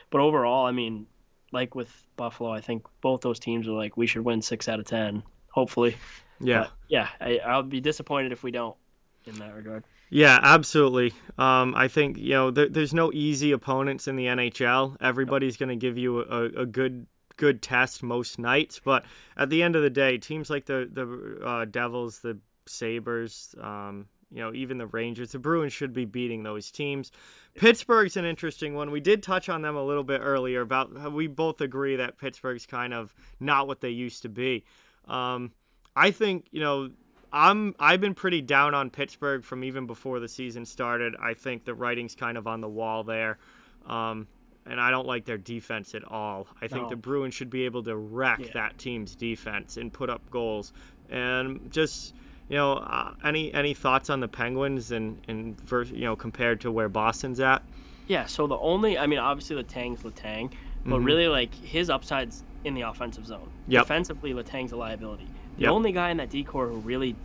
[SPEAKER 2] but overall, I mean, like with Buffalo, I think both those teams are like we should win 6 out of 10, hopefully.
[SPEAKER 1] Yeah.
[SPEAKER 2] But yeah, I'll be disappointed if we don't in that regard.
[SPEAKER 1] Yeah, absolutely. I think there's no easy opponents in the NHL.
[SPEAKER 2] Yep.
[SPEAKER 1] Everybody's going to give you a good test most nights, but at the end of the day, teams like the Devils, the Sabres, even the Rangers, the Bruins should be beating those teams. Pittsburgh's an interesting one. We did touch on them a little bit earlier about how we both agree that Pittsburgh's kind of not what they used to be. Um, I think I've been pretty down on Pittsburgh from even before the season started. I think the writing's kind of on the wall there. Um, and I don't like their defense at all. I think the
[SPEAKER 2] No.
[SPEAKER 1] Bruins should be able to wreck
[SPEAKER 2] Yeah.
[SPEAKER 1] that team's defense and put up goals. And just any thoughts on the Penguins and compared to where Boston's at?
[SPEAKER 2] Yeah. So the only, I mean, obviously Latang's Latang, but
[SPEAKER 1] Mm-hmm.
[SPEAKER 2] really like his upside's in the offensive zone.
[SPEAKER 1] Yep.
[SPEAKER 2] Defensively, Latang's a liability. The
[SPEAKER 1] Yep.
[SPEAKER 2] only guy in that decor who really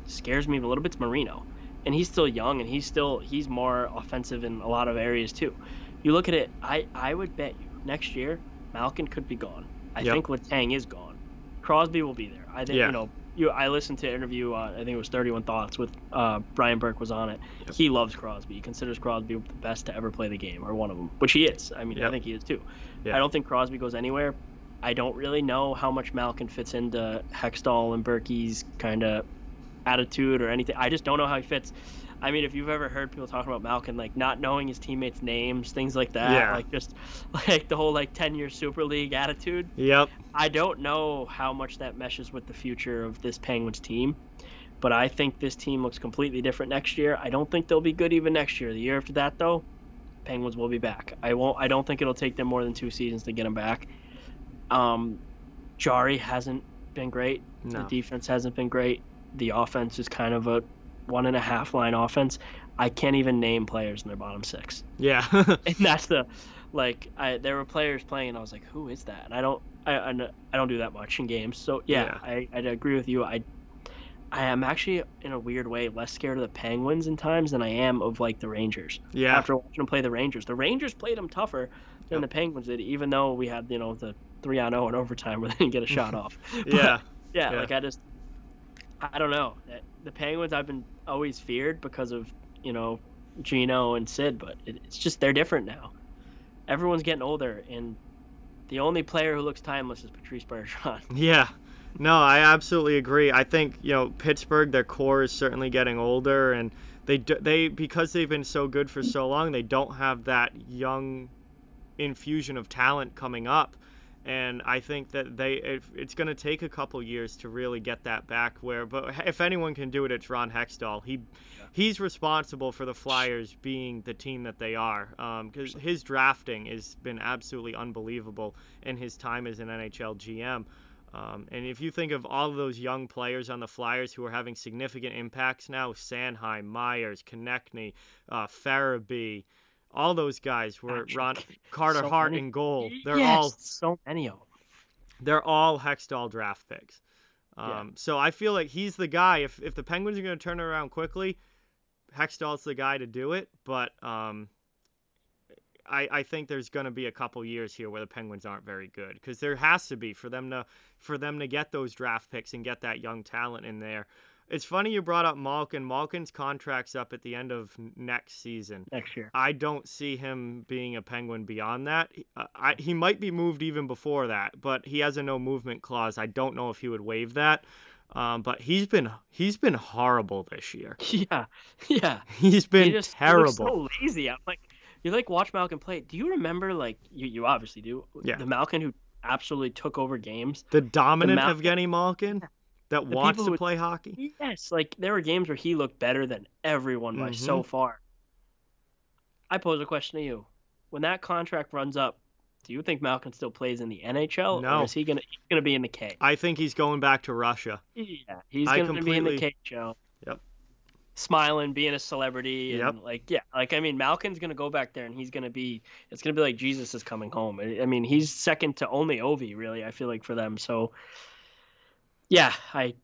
[SPEAKER 2] scares me a little bit's Marino, and he's still young and he's more offensive in a lot of areas too. You look at it, I would bet you next year Malkin could be gone. I
[SPEAKER 1] Yep.
[SPEAKER 2] think Latang is gone. Crosby will be there. I think
[SPEAKER 1] Yeah.
[SPEAKER 2] I listened to an interview. I think it was 31 Thoughts with Brian Burke was on it.
[SPEAKER 1] Yep.
[SPEAKER 2] He loves Crosby. He considers Crosby the best to ever play the game, or one of them, which he is. I mean, I
[SPEAKER 1] Yep.
[SPEAKER 2] think he is too.
[SPEAKER 1] Yeah.
[SPEAKER 2] I don't think Crosby goes anywhere. I don't really know how much Malkin fits into Hextall and Berkey's kind of attitude or anything. I just don't know how he fits. I mean, if you've ever heard people talking about Malkin, like not knowing his teammates' names, things like that,
[SPEAKER 1] Yeah.
[SPEAKER 2] like just like the whole like 10-year Super League attitude,
[SPEAKER 1] Yep.
[SPEAKER 2] I don't know how much that meshes with the future of this Penguins team. But I think this team looks completely different next year. I don't think they'll be good even next year. The year after that, though, Penguins will be back. I don't think it'll take them more than 2 seasons to get them back. Jari hasn't been great. The
[SPEAKER 1] No.
[SPEAKER 2] defense hasn't been great. The offense is kind of a 1.5 line offense. I can't even name players in their bottom 6.
[SPEAKER 1] Yeah.
[SPEAKER 2] And that's the there were players playing and I was like, who is that? And I don't do that much in games. So yeah, I agree with you. I am actually in a weird way less scared of the Penguins in times than I am of like the Rangers.
[SPEAKER 1] Yeah.
[SPEAKER 2] After watching them play the Rangers played them tougher than
[SPEAKER 1] Yep.
[SPEAKER 2] the Penguins did, even though we had the 3-0 in overtime where they didn't get a shot off.
[SPEAKER 1] Yeah.
[SPEAKER 2] But yeah,
[SPEAKER 1] Yeah.
[SPEAKER 2] like I don't know. The Penguins I've been always feared because of Gino and Sid, but it's just they're different now. Everyone's getting older, and the only player who looks timeless is Patrice Bergeron.
[SPEAKER 1] Yeah. No, I absolutely agree. I think, Pittsburgh, their core is certainly getting older, and they because they've been so good for so long, they don't have that young infusion of talent coming up. And I think that it's going to take a couple years to really get that back. But if anyone can do it, it's Ron Hextall. He's responsible for the Flyers being the team that they are, because his drafting has been absolutely unbelievable in his time as an NHL GM. And if you think of all of those young players on the Flyers who are having significant impacts now, Sanheim, Myers, Konechny, Farabee, all those guys were Carter
[SPEAKER 2] So
[SPEAKER 1] Hart
[SPEAKER 2] many.
[SPEAKER 1] in goal.
[SPEAKER 2] Yes, so many of them.
[SPEAKER 1] They're all Hextall draft picks.
[SPEAKER 2] Yeah.
[SPEAKER 1] So I feel like he's the guy. If the Penguins are going to turn it around quickly, Hextall's the guy to do it. But I think there's going to be a couple years here where the Penguins aren't very good, because there has to be for them to get those draft picks and get that young talent in there. It's funny you brought up Malkin. Malkin's contract's up at the end of next season.
[SPEAKER 2] next year.
[SPEAKER 1] I don't see him being a Penguin beyond that. He might be moved even before that, but he has a no movement clause. I don't know if he would waive that. But he's been horrible this year.
[SPEAKER 2] Yeah, yeah.
[SPEAKER 1] He's been
[SPEAKER 2] He looks
[SPEAKER 1] terrible.
[SPEAKER 2] so lazy. I'm like, you like watch Malkin play. Do you remember like you obviously do
[SPEAKER 1] Yeah.
[SPEAKER 2] the Malkin who absolutely took over games?
[SPEAKER 1] The dominant Evgeny Malkin that
[SPEAKER 2] The
[SPEAKER 1] wants
[SPEAKER 2] people
[SPEAKER 1] to
[SPEAKER 2] who-
[SPEAKER 1] play hockey.
[SPEAKER 2] Yes, like there were games where he looked better than everyone by so far. I pose a question to you: when that contract runs up, do you think Malkin still plays in the NHL,
[SPEAKER 1] No.
[SPEAKER 2] or is he's gonna be in the K?
[SPEAKER 1] I think he's going back to Russia.
[SPEAKER 2] Yeah, he's gonna be in the KHL.
[SPEAKER 1] Yep.
[SPEAKER 2] Smiling, being a celebrity, and
[SPEAKER 1] Yep.
[SPEAKER 2] I mean, Malkin's gonna go back there, and it's gonna be like Jesus is coming home. I mean, he's second to only Ovi, really. I feel like for them. So, yeah, I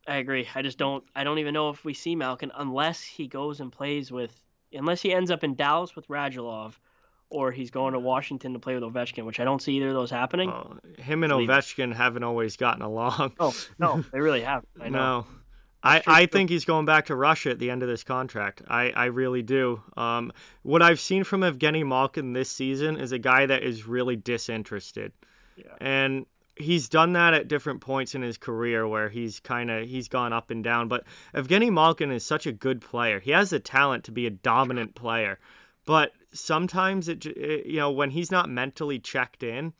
[SPEAKER 2] agree. I don't even know if we see Malkin unless he goes and plays unless he ends up in Dallas with Radulov, or he's going to Washington to play with Ovechkin, which I don't see either of those happening.
[SPEAKER 1] Him and Ovechkin haven't always gotten along.
[SPEAKER 2] Oh no, they really haven't. I know.
[SPEAKER 1] No. I think he's going back to Russia at the end of this contract. I really do. What I've seen from Evgeny Malkin this season is a guy that is really disinterested.
[SPEAKER 2] Yeah.
[SPEAKER 1] And he's done that at different points in his career where he's gone up and down. But Evgeny Malkin is such a good player. He has the talent to be a dominant player. But sometimes when he's not mentally checked in,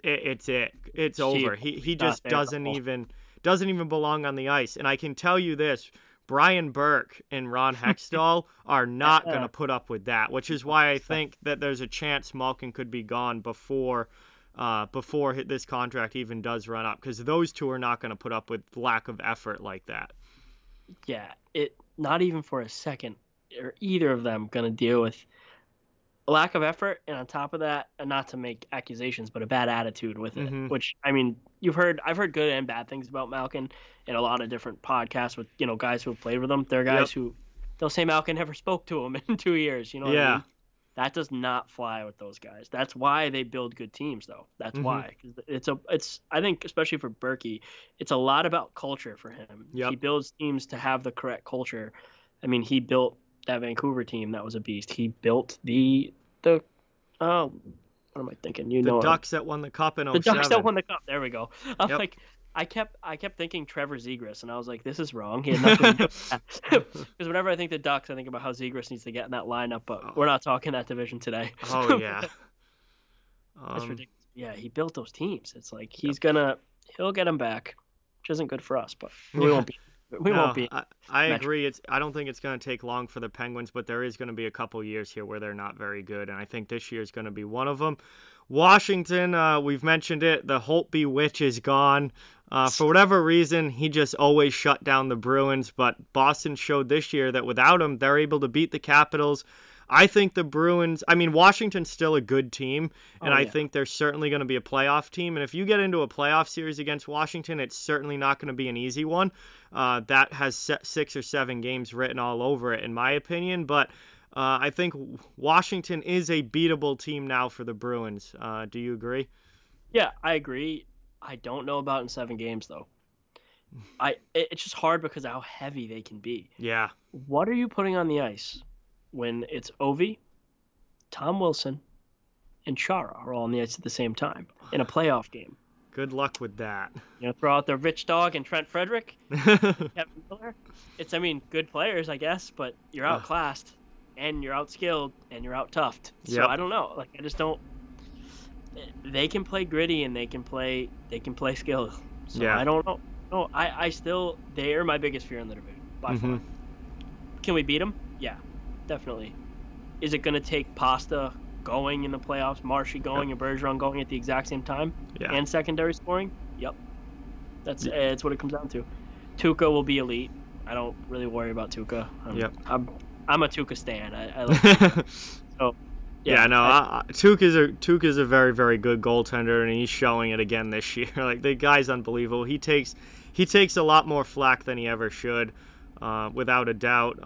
[SPEAKER 1] it's over. He just doesn't even belong on the ice. And I can tell you this, Brian Burke and Ron Hextall are not going to put up with that, which is why I think that there's a chance Malkin could be gone before this contract even does run up, because those two are not going to put up with lack of effort like that.
[SPEAKER 2] Yeah, not even for a second are either of them going to deal with a lack of effort, and on top of that, and not to make accusations, but a bad attitude with it. Which, I mean, I've heard good and bad things about Malkin in a lot of different podcasts with guys who have played with him. There are guys who they'll say Malkin never spoke to him in 2 years. You know what I mean? That does not fly with those guys. That's why they build good teams, though. That's why. It's I think, especially for Berkey, it's a lot about culture for him.
[SPEAKER 1] Yep.
[SPEAKER 2] He builds teams to have the correct culture. I mean, he built that Vancouver team that was a beast. He built the what am I thinking?
[SPEAKER 1] The Ducks that won the Cup in 07.
[SPEAKER 2] The Ducks that won the Cup. There we go. I'm
[SPEAKER 1] Yep.
[SPEAKER 2] like, I kept thinking Trevor Zegras, and I was like, this is wrong. He had nothing to do with that. Because whenever I think the Ducks, I think about how Zegras needs to get in that lineup, but we're not talking that division today.
[SPEAKER 1] Oh yeah.
[SPEAKER 2] That's ridiculous. Yeah, he built those teams. It's like he'll get them back, which isn't good for us, but we won't be. We won't be.
[SPEAKER 1] I agree. I don't think it's going to take long for the Penguins, but there is going to be a couple years here where they're not very good, and I think this year is going to be one of them. Washington, we've mentioned it. The Holtby witch is gone. For whatever reason, he just always shut down the Bruins, but Boston showed this year that without him, they're able to beat the Capitals. I think the Bruins, Washington's still a good team, and I think they're certainly going to be a playoff team. And if you get into a playoff series against Washington, it's certainly not going to be an easy one. That has 6 or 7 games written all over it, in my opinion. But I think Washington is a beatable team now for the Bruins. Do you agree?
[SPEAKER 2] Yeah, I agree. I don't know about in 7 games, though. It's just hard because of how heavy they can be.
[SPEAKER 1] Yeah.
[SPEAKER 2] What are you putting on the ice when it's Ovi, Tom Wilson, and Chara are all on the ice at the same time in a playoff game?
[SPEAKER 1] Good luck with that.
[SPEAKER 2] Throw out the rich dog and Trent Frederick, Kevin Miller. It's, good players, I guess, but you're outclassed, and you're outskilled, and you're out-toughed. So I don't know. I just don't. They can play gritty, and they can play skill. So I don't know. No, I still, they are my biggest fear in the division by far. Can we beat them? Yeah, definitely. Is it going to take Pasta going in the playoffs, Marshy going, and Bergeron going at the exact same time, and secondary scoring? Yep. That's what it comes down to. Tuukka will be elite. I don't really worry about Tuukka. I'm a Tuukka stan. I like Tuukka. So.
[SPEAKER 1] Tuukka's a very, very good goaltender, and he's showing it again this year. The guy's unbelievable. He takes a lot more flack than he ever should, without a doubt.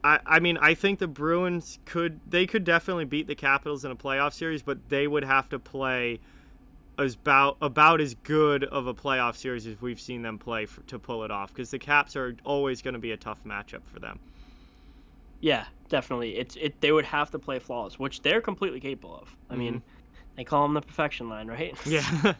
[SPEAKER 1] I think the Bruins could definitely beat the Capitals in a playoff series, but they would have to play about as good of a playoff series as we've seen them play to pull it off, because the Caps are always going to be a tough matchup for them.
[SPEAKER 2] Yeah, definitely. They would have to play flawless, which they're completely capable of. I mean, they call them the perfection line, right?
[SPEAKER 1] Yeah.
[SPEAKER 2] I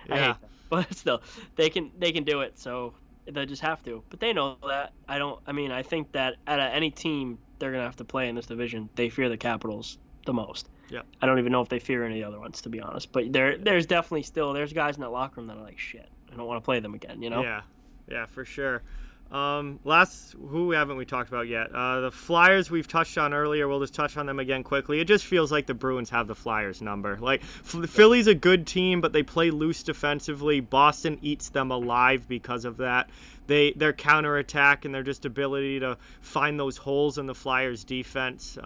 [SPEAKER 1] Yeah.
[SPEAKER 2] hate that, but still, they can do it. So they just have to. But they know that. I don't. I mean, I think that out of any team they're gonna have to play in this division, they fear the Capitals the most.
[SPEAKER 1] Yeah.
[SPEAKER 2] I don't even know if they fear any other ones, to be honest. But there's definitely still there's guys in that locker room that are like, shit, I don't want to play them again. You know?
[SPEAKER 1] Yeah. Yeah, for sure. Who haven't we talked about yet? The Flyers we've touched on earlier. We'll just touch on them again quickly. It just feels like the Bruins have the Flyers number. Like, Philly's a good team, but they play loose defensively. Boston eats them alive because of that. Their counterattack and their just ability to find those holes in the Flyers' defense.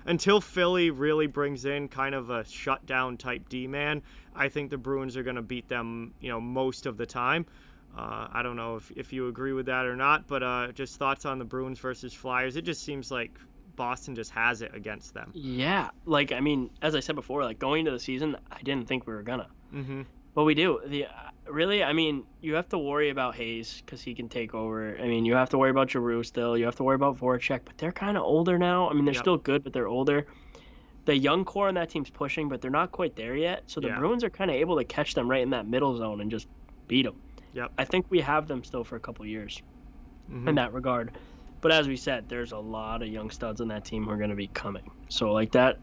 [SPEAKER 1] Until Philly really brings in kind of a shutdown type D-man, I think the Bruins are going to beat them, most of the time. I don't know if you agree with that or not, but just thoughts on the Bruins versus Flyers. It just seems like Boston just has it against them.
[SPEAKER 2] Yeah. Like, I mean, as I said before, like going into the season, I didn't think we were gonna.
[SPEAKER 1] Mm-hmm.
[SPEAKER 2] But we do. Really, I mean, you have to worry about Hayes because he can take over. I mean, you have to worry about Giroux still. You have to worry about Voracek, but they're kind of older now. I mean, they're still good, but they're older. The young core on that team's pushing, but they're not quite there yet. So the Bruins are kind of able to catch them right in that middle zone and just beat them.
[SPEAKER 1] Yep.
[SPEAKER 2] I think we have them still for a couple years in that regard. But as we said, there's a lot of young studs on that team who are going to be coming. So like that,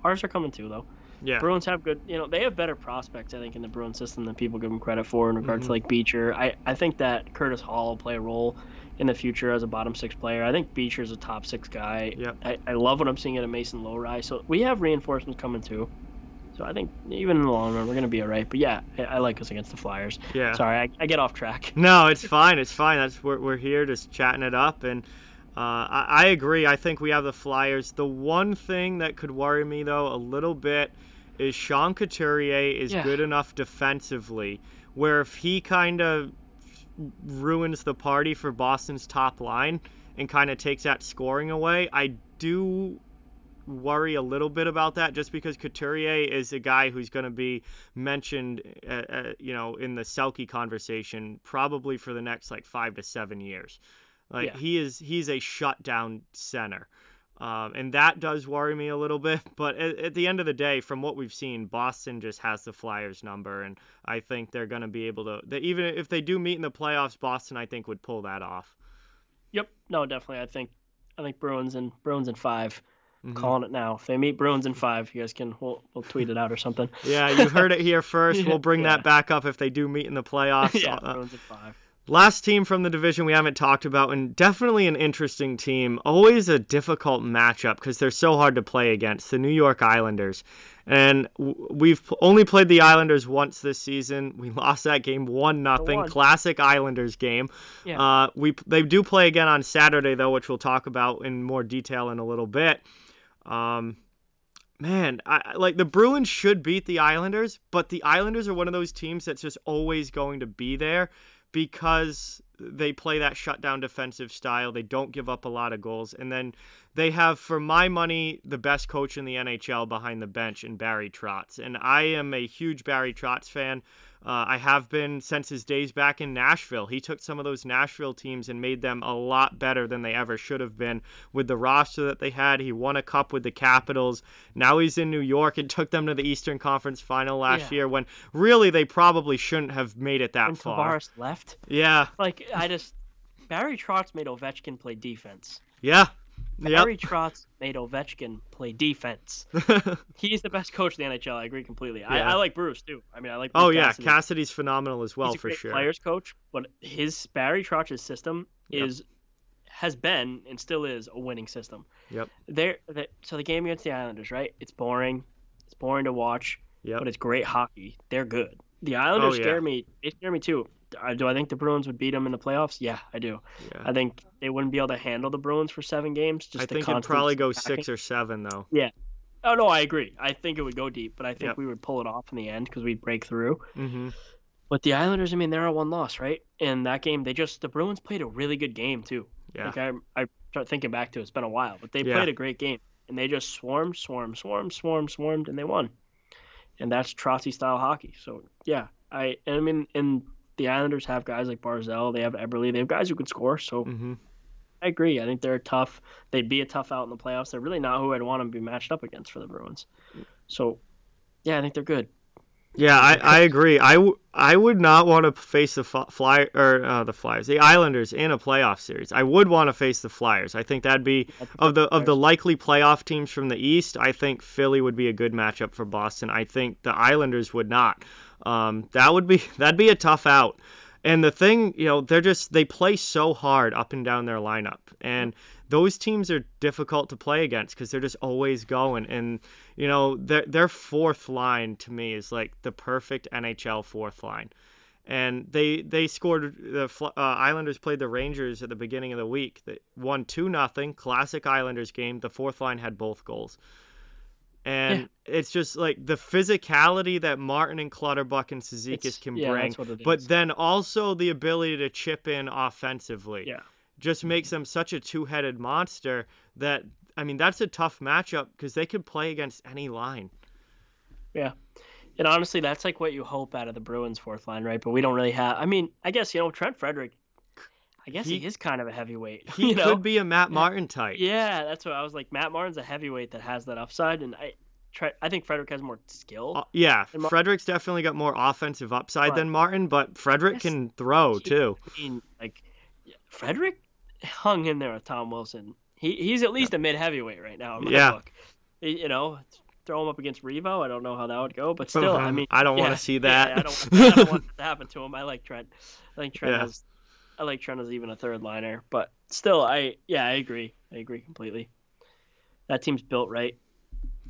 [SPEAKER 2] ours are coming too, though.
[SPEAKER 1] Yeah.
[SPEAKER 2] Bruins have good, they have better prospects, I think, in the Bruins system than people give them credit for in regard to like Beecher. I think that Curtis Hall will play a role in the future as a bottom six player. I think Beecher's a top six guy.
[SPEAKER 1] Yep.
[SPEAKER 2] I love what I'm seeing at a Mason Lowry. So we have reinforcements coming too. So I think even in the long run, we're going to be all right. But yeah, I like us against the Flyers.
[SPEAKER 1] Yeah.
[SPEAKER 2] Sorry, I get off track.
[SPEAKER 1] No, it's fine. It's fine. We're here just chatting it up. And I agree. I think we have the Flyers. The one thing that could worry me, though, a little bit is Sean Couturier is good enough defensively where if he kind of ruins the party for Boston's top line and kind of takes that scoring away, I do worry a little bit about that, just because Couturier is a guy who's going to be mentioned, in the Selke conversation probably for the next 5 to 7 years. He's a shutdown center. And that does worry me a little bit. But at the end of the day, from what we've seen, Boston just has the Flyers number. And I think they're going to be able to, even if they do meet in the playoffs, Boston, I think, would pull that off.
[SPEAKER 2] Yep. No, definitely. I think Bruins in 5. Calling it now. If they meet Bruins in 5, you guys we'll tweet it out or something.
[SPEAKER 1] Yeah, you heard it here first. We'll bring that back up if they do meet in the playoffs.
[SPEAKER 2] Yeah, Bruins in 5.
[SPEAKER 1] Last team from the division we haven't talked about, and definitely an interesting team. Always a difficult matchup because they're so hard to play against, the New York Islanders. And we've only played the Islanders once this season. We lost that game 1-0. Classic Islanders game. Yeah. They do play again on Saturday, though, which we'll talk about in more detail in a little bit. Man, the Bruins should beat the Islanders, but the Islanders are one of those teams that's just always going to be there because they play that shutdown defensive style. They don't give up a lot of goals. And then they have, for my money, the best coach in the NHL behind the bench in Barry Trotz. And I am a huge Barry Trotz fan. I have been since his days back in Nashville. He took some of those Nashville teams and made them a lot better than they ever should have been with the roster that they had. He won a cup with the Capitals. Now he's in New York and took them to the Eastern Conference Final last year when really they probably shouldn't have made it that far.
[SPEAKER 2] When Tavares left?
[SPEAKER 1] Yeah.
[SPEAKER 2] Barry Trotz made Ovechkin play defense.
[SPEAKER 1] Yeah.
[SPEAKER 2] Barry Trotz made Ovechkin play defense. He's the best coach in the NHL. I agree completely. Yeah. I like Bruce too. I mean, I like. Bruce Cassidy.
[SPEAKER 1] Cassidy's phenomenal as well.
[SPEAKER 2] He's a
[SPEAKER 1] for
[SPEAKER 2] great
[SPEAKER 1] sure.
[SPEAKER 2] Players coach, but his Barry Trotz's system has been and still is a winning system.
[SPEAKER 1] Yep.
[SPEAKER 2] So the game against the Islanders, right? It's boring. It's boring to watch.
[SPEAKER 1] Yep.
[SPEAKER 2] But it's great hockey. They're good. The Islanders scare me. They scare me too. Do I think the Bruins would beat them in the playoffs? Yeah, I do. Yeah. I think they wouldn't be able to handle the Bruins for 7 games.
[SPEAKER 1] I think it'd probably go 6 or 7, though.
[SPEAKER 2] Yeah. Oh, no, I agree. I think it would go deep, but I think we would pull it off in the end because we'd break through.
[SPEAKER 1] Mm-hmm.
[SPEAKER 2] But the Islanders, I mean, they're a 1 loss, right? And that game, the Bruins played a really good game, too.
[SPEAKER 1] Yeah.
[SPEAKER 2] I start thinking back to it. It's been a while, but they played a great game. And they just swarmed, and they won. and that's Trotzy style hockey. So yeah, I mean, and the Islanders have guys like Barzell, they have Eberle, they have guys who can score. So
[SPEAKER 1] Mm-hmm.
[SPEAKER 2] I agree. I think they're tough. They'd be a tough out in the playoffs. They're really not who I'd want to be matched up against for the Bruins. So yeah, I think they're good.
[SPEAKER 1] Yeah,
[SPEAKER 2] I think
[SPEAKER 1] I
[SPEAKER 2] they're good.
[SPEAKER 1] agree. I would not want to face the the Flyers, the Islanders in a playoff series. I would want to face the Flyers. I think that'd be
[SPEAKER 2] I think
[SPEAKER 1] of
[SPEAKER 2] that's
[SPEAKER 1] the likely playoff teams from the East. I think Philly would be a good matchup for Boston. I think the Islanders would not. That'd be a tough out. And the thing, they play so hard up and down their lineup, and those teams are difficult to play against because they're just always going. And their fourth line to me is like the perfect NHL fourth line. And they scored the Islanders played the Rangers at the beginning of the week. They won 2-0, classic Islanders game. The fourth line had both goals.
[SPEAKER 2] Yeah,
[SPEAKER 1] And it's just like the physicality that Martin and Clutterbuck and Cizikas can bring,
[SPEAKER 2] that's what it
[SPEAKER 1] but
[SPEAKER 2] is.
[SPEAKER 1] then also the ability to chip in offensively
[SPEAKER 2] Yeah.
[SPEAKER 1] just makes them such a two-headed monster that, I mean, that's a tough matchup because they could play against any line.
[SPEAKER 2] Yeah. And honestly, that's like what you hope out of the Bruins fourth line, right? But we don't really have. I mean, I guess Trent Frederick. I guess he
[SPEAKER 1] He
[SPEAKER 2] is kind of a heavyweight.
[SPEAKER 1] he could be a Matt Martin type.
[SPEAKER 2] Yeah, that's what I was like. Matt Martin's a heavyweight that has that upside, and I think Frederick has more skill
[SPEAKER 1] Yeah,
[SPEAKER 2] than Martin.
[SPEAKER 1] Frederick's definitely got more offensive upside
[SPEAKER 2] But
[SPEAKER 1] than Martin, but
[SPEAKER 2] I
[SPEAKER 1] Frederick
[SPEAKER 2] guess
[SPEAKER 1] can throw too.
[SPEAKER 2] I mean, like Frederick hung in there with Tom Wilson. He's at least a mid heavyweight right now in my
[SPEAKER 1] Yeah.
[SPEAKER 2] book. Throw him up against Revo. I don't know how that would go, but still, I mean,
[SPEAKER 1] I don't want
[SPEAKER 2] yeah,
[SPEAKER 1] to see
[SPEAKER 2] yeah,
[SPEAKER 1] that.
[SPEAKER 2] I don't want that to happen to him. I like Trent. I think Trent
[SPEAKER 1] Yeah.
[SPEAKER 2] has. I like Trent as even a third liner, but still, I agree. I agree completely. That team's built right.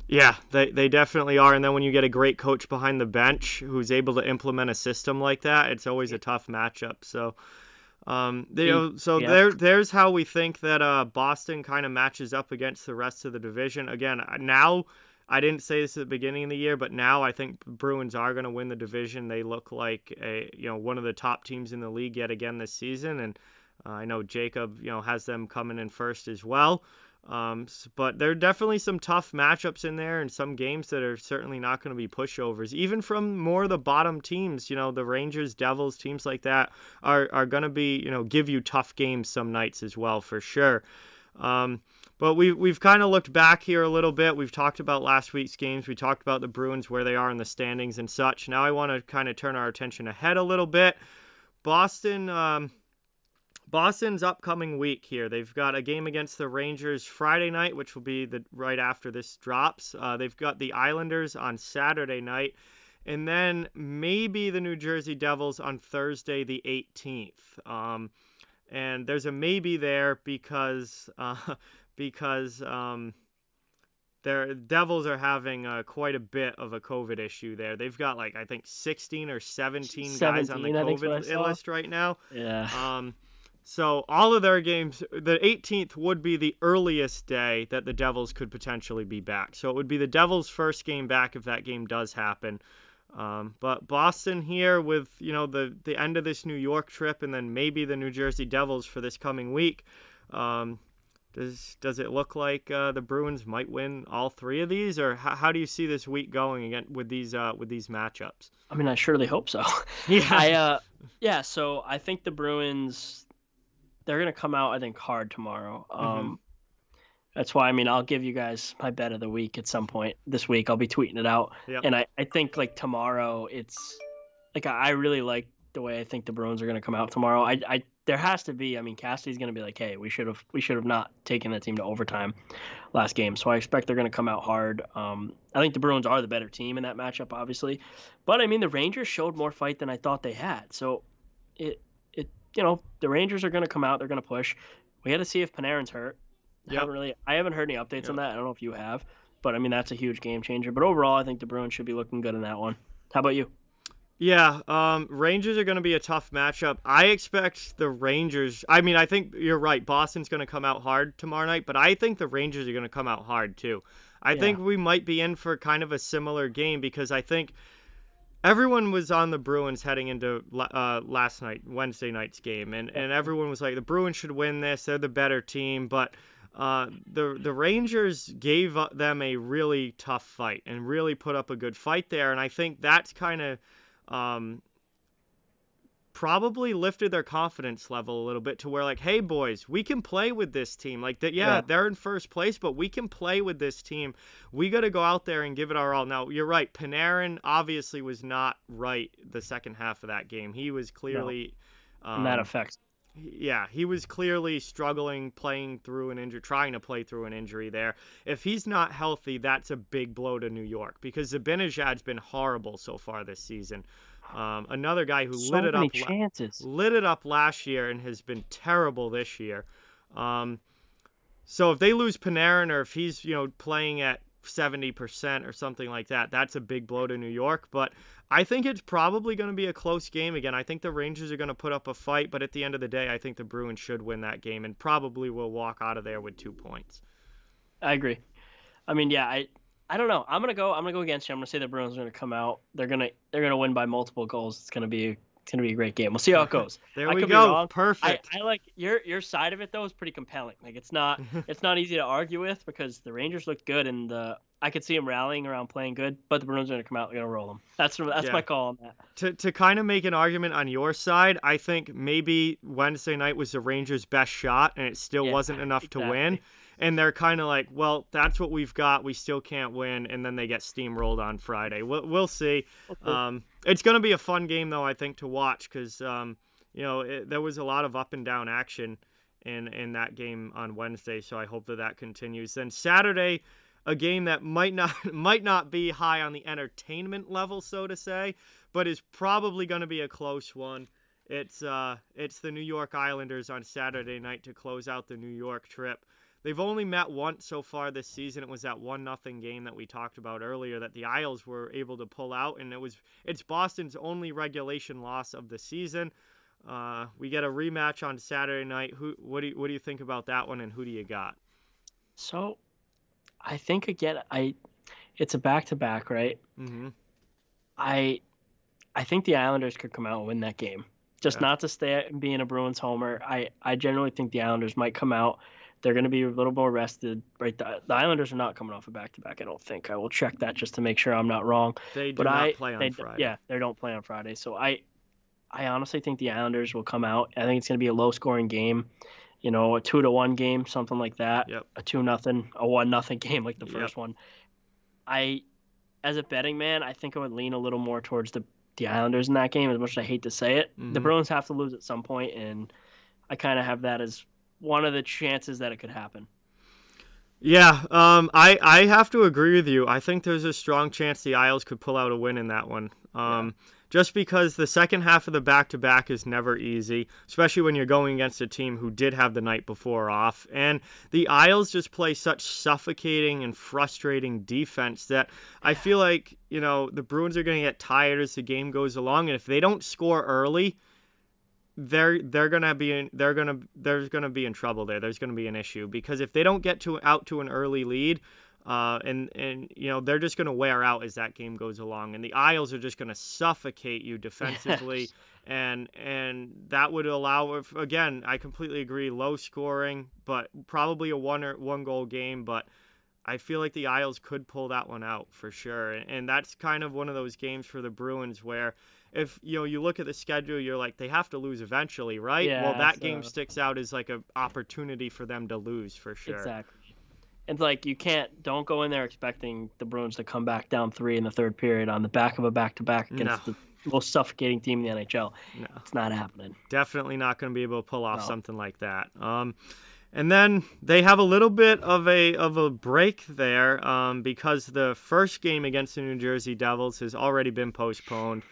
[SPEAKER 1] Yeah, they definitely are. And then when you get a great coach behind the bench who's able to implement a system like that, it's always a tough matchup. So,
[SPEAKER 2] Yeah,
[SPEAKER 1] there's how we think that Boston kind of matches up against the rest of the division. Again, now I didn't say this at the beginning of the year, but now I think Bruins are going to win the division. They look like one of the top teams in the league yet again this season, and I know Jacob has them coming in first as well. But there are definitely some tough matchups in there and some games that are certainly not going to be pushovers. Even from more of the bottom teams, the Rangers, Devils, teams like that are going to be, give you tough games some nights as well, for sure. But we've kind of looked back here a little bit. We've talked about last week's games. We talked about the Bruins, where they are in the standings and such. Now I want to kind of turn our attention ahead a little bit. Boston's upcoming week here. They've got a game against the Rangers Friday night, which will be right after this drops. They've got the Islanders on Saturday night, and then maybe the New Jersey Devils on Thursday the 18th. And there's a maybe there because their Devils are having quite a bit of a COVID issue there. They've got I think 16 or 17 guys on the
[SPEAKER 2] 17, I think is what I
[SPEAKER 1] COVID
[SPEAKER 2] saw.
[SPEAKER 1] list right now.
[SPEAKER 2] Yeah.
[SPEAKER 1] So all of their games, the 18th would be the earliest day that the Devils could potentially be back. So it would be the Devils' first game back if that game does happen. But Boston here with the end of this New York trip and then maybe the New Jersey Devils for this coming week. Does it look like the Bruins might win all three of these, or how do you see this week going again with these matchups?
[SPEAKER 2] I mean, I surely hope so.
[SPEAKER 1] Yeah.
[SPEAKER 2] Yeah. So I think the Bruins, they're gonna come out, I think, hard tomorrow. That's why, I mean, I'll give you guys my bet of the week at some point this week. I'll be tweeting it out.
[SPEAKER 1] Yep.
[SPEAKER 2] And I think tomorrow, it's I really like the way I think the Bruins are gonna come out tomorrow. There has to be. I mean, Cassidy's gonna be like, hey, we should have not taken that team to overtime last game. So I expect they're gonna come out hard. I think the Bruins are the better team in that matchup, obviously. But I mean, the Rangers showed more fight than I thought they had. So the Rangers are going to come out. They're going to push. We got to see if Panarin's hurt.
[SPEAKER 1] Yep.
[SPEAKER 2] I haven't heard any updates on that. I don't know if you have, but I mean, that's a huge game changer. But overall, I think the Bruins should be looking good in that one. How about you?
[SPEAKER 1] Yeah, Rangers are going to be a tough matchup. I expect the Rangers. I mean, I think you're right. Boston's going to come out hard tomorrow night, but I think the Rangers are going to come out hard too. I think we might be in for kind of a similar game because I think everyone was on the Bruins heading into Wednesday night's game, and everyone was like, the Bruins should win this. They're the better team, but The Rangers gave them a really tough fight and really put up a good fight there, and I think that's kind of um, probably lifted their confidence level a little bit to where like, hey boys, we can play with this team. Like that, yeah,
[SPEAKER 2] Yeah.
[SPEAKER 1] they're in first place, but we can play with this team. We got to go out there and give it our all. Now you're right, Panarin obviously was not right the second half of that game. He was
[SPEAKER 2] No.
[SPEAKER 1] clearly
[SPEAKER 2] And that
[SPEAKER 1] um,
[SPEAKER 2] affects.
[SPEAKER 1] yeah, he was clearly struggling playing through an injury, trying to play through an injury there. If he's not healthy, that's a big blow to New York because Zibanejad's been horrible so far this season. Another guy who
[SPEAKER 2] So many chances.
[SPEAKER 1] lit it up last year and has been terrible this year. Um, so if they lose Panarin or if he's playing at 70% or something like that, that's a big blow to New York. But I think it's probably going to be a close game again. I think the Rangers are going to put up a fight, but at the end of the day, I think the Bruins should win that game and probably will walk out of there with 2 points.
[SPEAKER 2] I agree. I mean, yeah, I don't know. I'm gonna go against you. I'm gonna say the Bruins are gonna come out. They're gonna win by multiple goals. It's gonna be a great game. We'll see how it goes.
[SPEAKER 1] There
[SPEAKER 2] I
[SPEAKER 1] we
[SPEAKER 2] could
[SPEAKER 1] go.
[SPEAKER 2] be wrong.
[SPEAKER 1] Perfect.
[SPEAKER 2] I like your side of it though is pretty compelling. Like it's not easy to argue with because the Rangers looked good and I could see them rallying around playing good, but the Bruins are gonna come out. They're gonna roll them. That's
[SPEAKER 1] Yeah.
[SPEAKER 2] my call on that.
[SPEAKER 1] To kind of make an argument on your side, I think maybe Wednesday night was the Rangers' best shot, and it still
[SPEAKER 2] Yeah,
[SPEAKER 1] wasn't enough to win.
[SPEAKER 2] exactly.
[SPEAKER 1] And they're kind of like, well, that's what we've got. We still can't win, and then they get steamrolled on Friday. We'll see.
[SPEAKER 2] Okay.
[SPEAKER 1] It's going to be a fun game, though, I think, to watch because there was a lot of up and down action in that game on Wednesday. So I hope that continues. Then Saturday, a game that might not be high on the entertainment level, so to say, but is probably going to be a close one. It's the New York Islanders on Saturday night to close out the New York trip. They've only met once so far this season. It was that 1-0 game that we talked about earlier that the Isles were able to pull out, and it's Boston's only regulation loss of the season. We get a rematch on Saturday night. What do you think about that one, and who do you got?
[SPEAKER 2] So, I think again, it's a back-to-back, right?
[SPEAKER 1] Mm-hmm.
[SPEAKER 2] I think the Islanders could come out and win that game. Just
[SPEAKER 1] Yeah.
[SPEAKER 2] not to stay and being a Bruins homer. I generally think the Islanders might come out. They're going to be a little more rested. Right, the Islanders are not coming off a back-to-back. I don't think. I will check that just to make sure I'm not wrong.
[SPEAKER 1] They do
[SPEAKER 2] But
[SPEAKER 1] not play on Friday.
[SPEAKER 2] Yeah, they don't play on Friday. So I honestly think the Islanders will come out. I think it's going to be a low-scoring game. A 2-1 game, something like that.
[SPEAKER 1] Yep.
[SPEAKER 2] A 2-0, a 1-0 game like the first
[SPEAKER 1] Yep.
[SPEAKER 2] one. As a betting man, I think I would lean a little more towards the Islanders in that game, as much as I hate to say it.
[SPEAKER 1] Mm-hmm.
[SPEAKER 2] The Bruins have to lose at some point, and I kind of have that as one of the chances that it could happen.
[SPEAKER 1] Yeah, I have to agree with you. I think there's a strong chance the Isles could pull out a win in that one. Just because the second half of the back-to-back is never easy, especially when you're going against a team who did have the night before off. And the Isles just play such suffocating and frustrating defense that I feel like, the Bruins are going to get tired as the game goes along. And if they don't score early, they're gonna be in trouble there. There's gonna be an issue because if they don't get out to an early lead, and they're just gonna wear out as that game goes along, and the Isles are just gonna suffocate you defensively, and that would allow, again, I completely agree, low scoring, but probably a one goal game, but I feel like the Isles could pull that one out for sure, and that's kind of one of those games for the Bruins where if you look at the schedule, you're like they have to lose eventually, right?
[SPEAKER 2] Yeah,
[SPEAKER 1] well, that game sticks out as like an opportunity for them to lose for sure.
[SPEAKER 2] Exactly. It's like don't go in there expecting the Bruins to come back down 3 in the third period on the back of a back-to-back against the most suffocating team in the NHL. No. It's not happening.
[SPEAKER 1] Definitely not going to be able to pull off something like that. And then they have a little bit of a break there because the first game against the New Jersey Devils has already been postponed.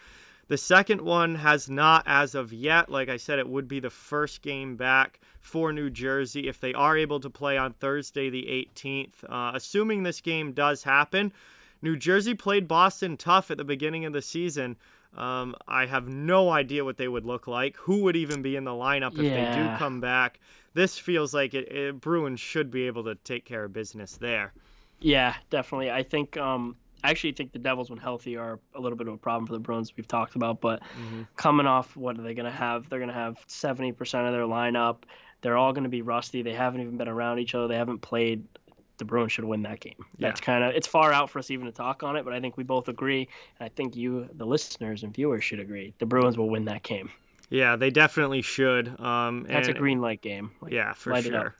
[SPEAKER 1] The second one has not as of yet. Like I said, it would be the first game back for New Jersey if they are able to play on Thursday the 18th. Assuming this game does happen, New Jersey played Boston tough at the beginning of the season. I have no idea what they would look like. Who would even be in the lineup if they do come back? This feels like Bruins should be able to take care of business there.
[SPEAKER 2] Yeah, definitely. I think I actually think the Devils, when healthy, are a little bit of a problem for the Bruins we've talked about. But coming off, what are they going to have? They're going to have 70% of their lineup. They're all going to be rusty. They haven't even been around each other. They haven't played. The Bruins should win that game. That's it's far out for us even to talk on it, but I think we both agree, and I think you, the listeners and viewers, should agree. The Bruins will win that game.
[SPEAKER 1] Yeah, they definitely should.
[SPEAKER 2] That's a green light game.
[SPEAKER 1] Yeah, for
[SPEAKER 2] light it up.
[SPEAKER 1] sure.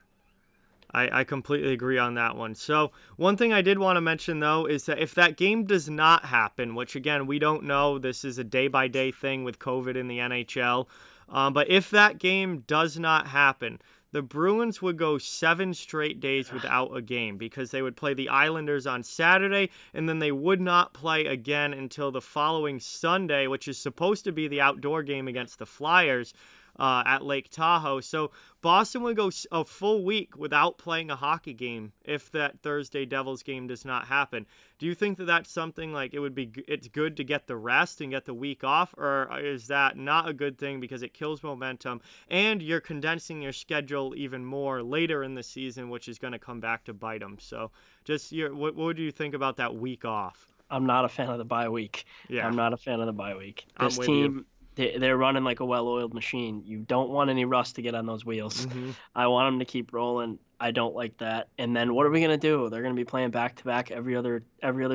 [SPEAKER 1] I completely agree on that one. So one thing I did want to mention, though, is that if that game does not happen, which, again, we don't know, this is a day-by-day thing with COVID in the NHL, but if that game does not happen, the Bruins would go 7 straight days without a game because they would play the Islanders on Saturday, and then they would not play again until the following Sunday, which is supposed to be the outdoor game against the Flyers at Lake Tahoe. So Boston would go a full week without playing a hockey game if that Thursday Devils game does not happen. Do you think that that's something like it's good to get the rest and get the week off, or is that not a good thing because it kills momentum and you're condensing your schedule even more later in the season, which is going to come back to bite them? So just what do you think about that week off?
[SPEAKER 2] I'm not a fan of the bye week.
[SPEAKER 1] Yeah.
[SPEAKER 2] I'm not a fan of the bye week.
[SPEAKER 1] I'm
[SPEAKER 2] This
[SPEAKER 1] with
[SPEAKER 2] team,
[SPEAKER 1] you.
[SPEAKER 2] they're running like a well-oiled machine. You don't want any rust to get on those wheels.
[SPEAKER 1] Mm-hmm.
[SPEAKER 2] I want them to keep rolling. I don't like that. And then what are we gonna do? They're gonna be playing back-to-back every other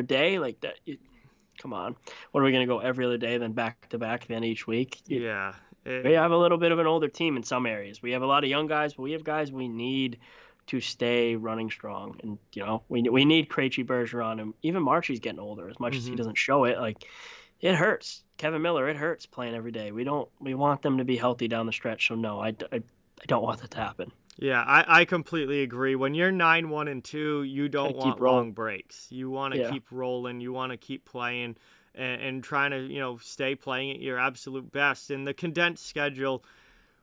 [SPEAKER 2] day, like that. Come on, what are we gonna go every other day, then back-to-back, then each week? We have a little bit of an older team in some areas. We have a lot of young guys, but we have guys we need to stay running strong. And we need Krejci, Bergeron, and even Marshy's getting older. As much as he doesn't show it, like it hurts. Kevin Miller, it hurts playing every day. We want them to be healthy down the stretch. So no, I don't want that to happen.
[SPEAKER 1] Yeah, I completely agree. When you're 9-1-2, you don't want long breaks. You want to keep rolling. You want to keep playing and trying to, stay playing at your absolute best. And the condensed schedule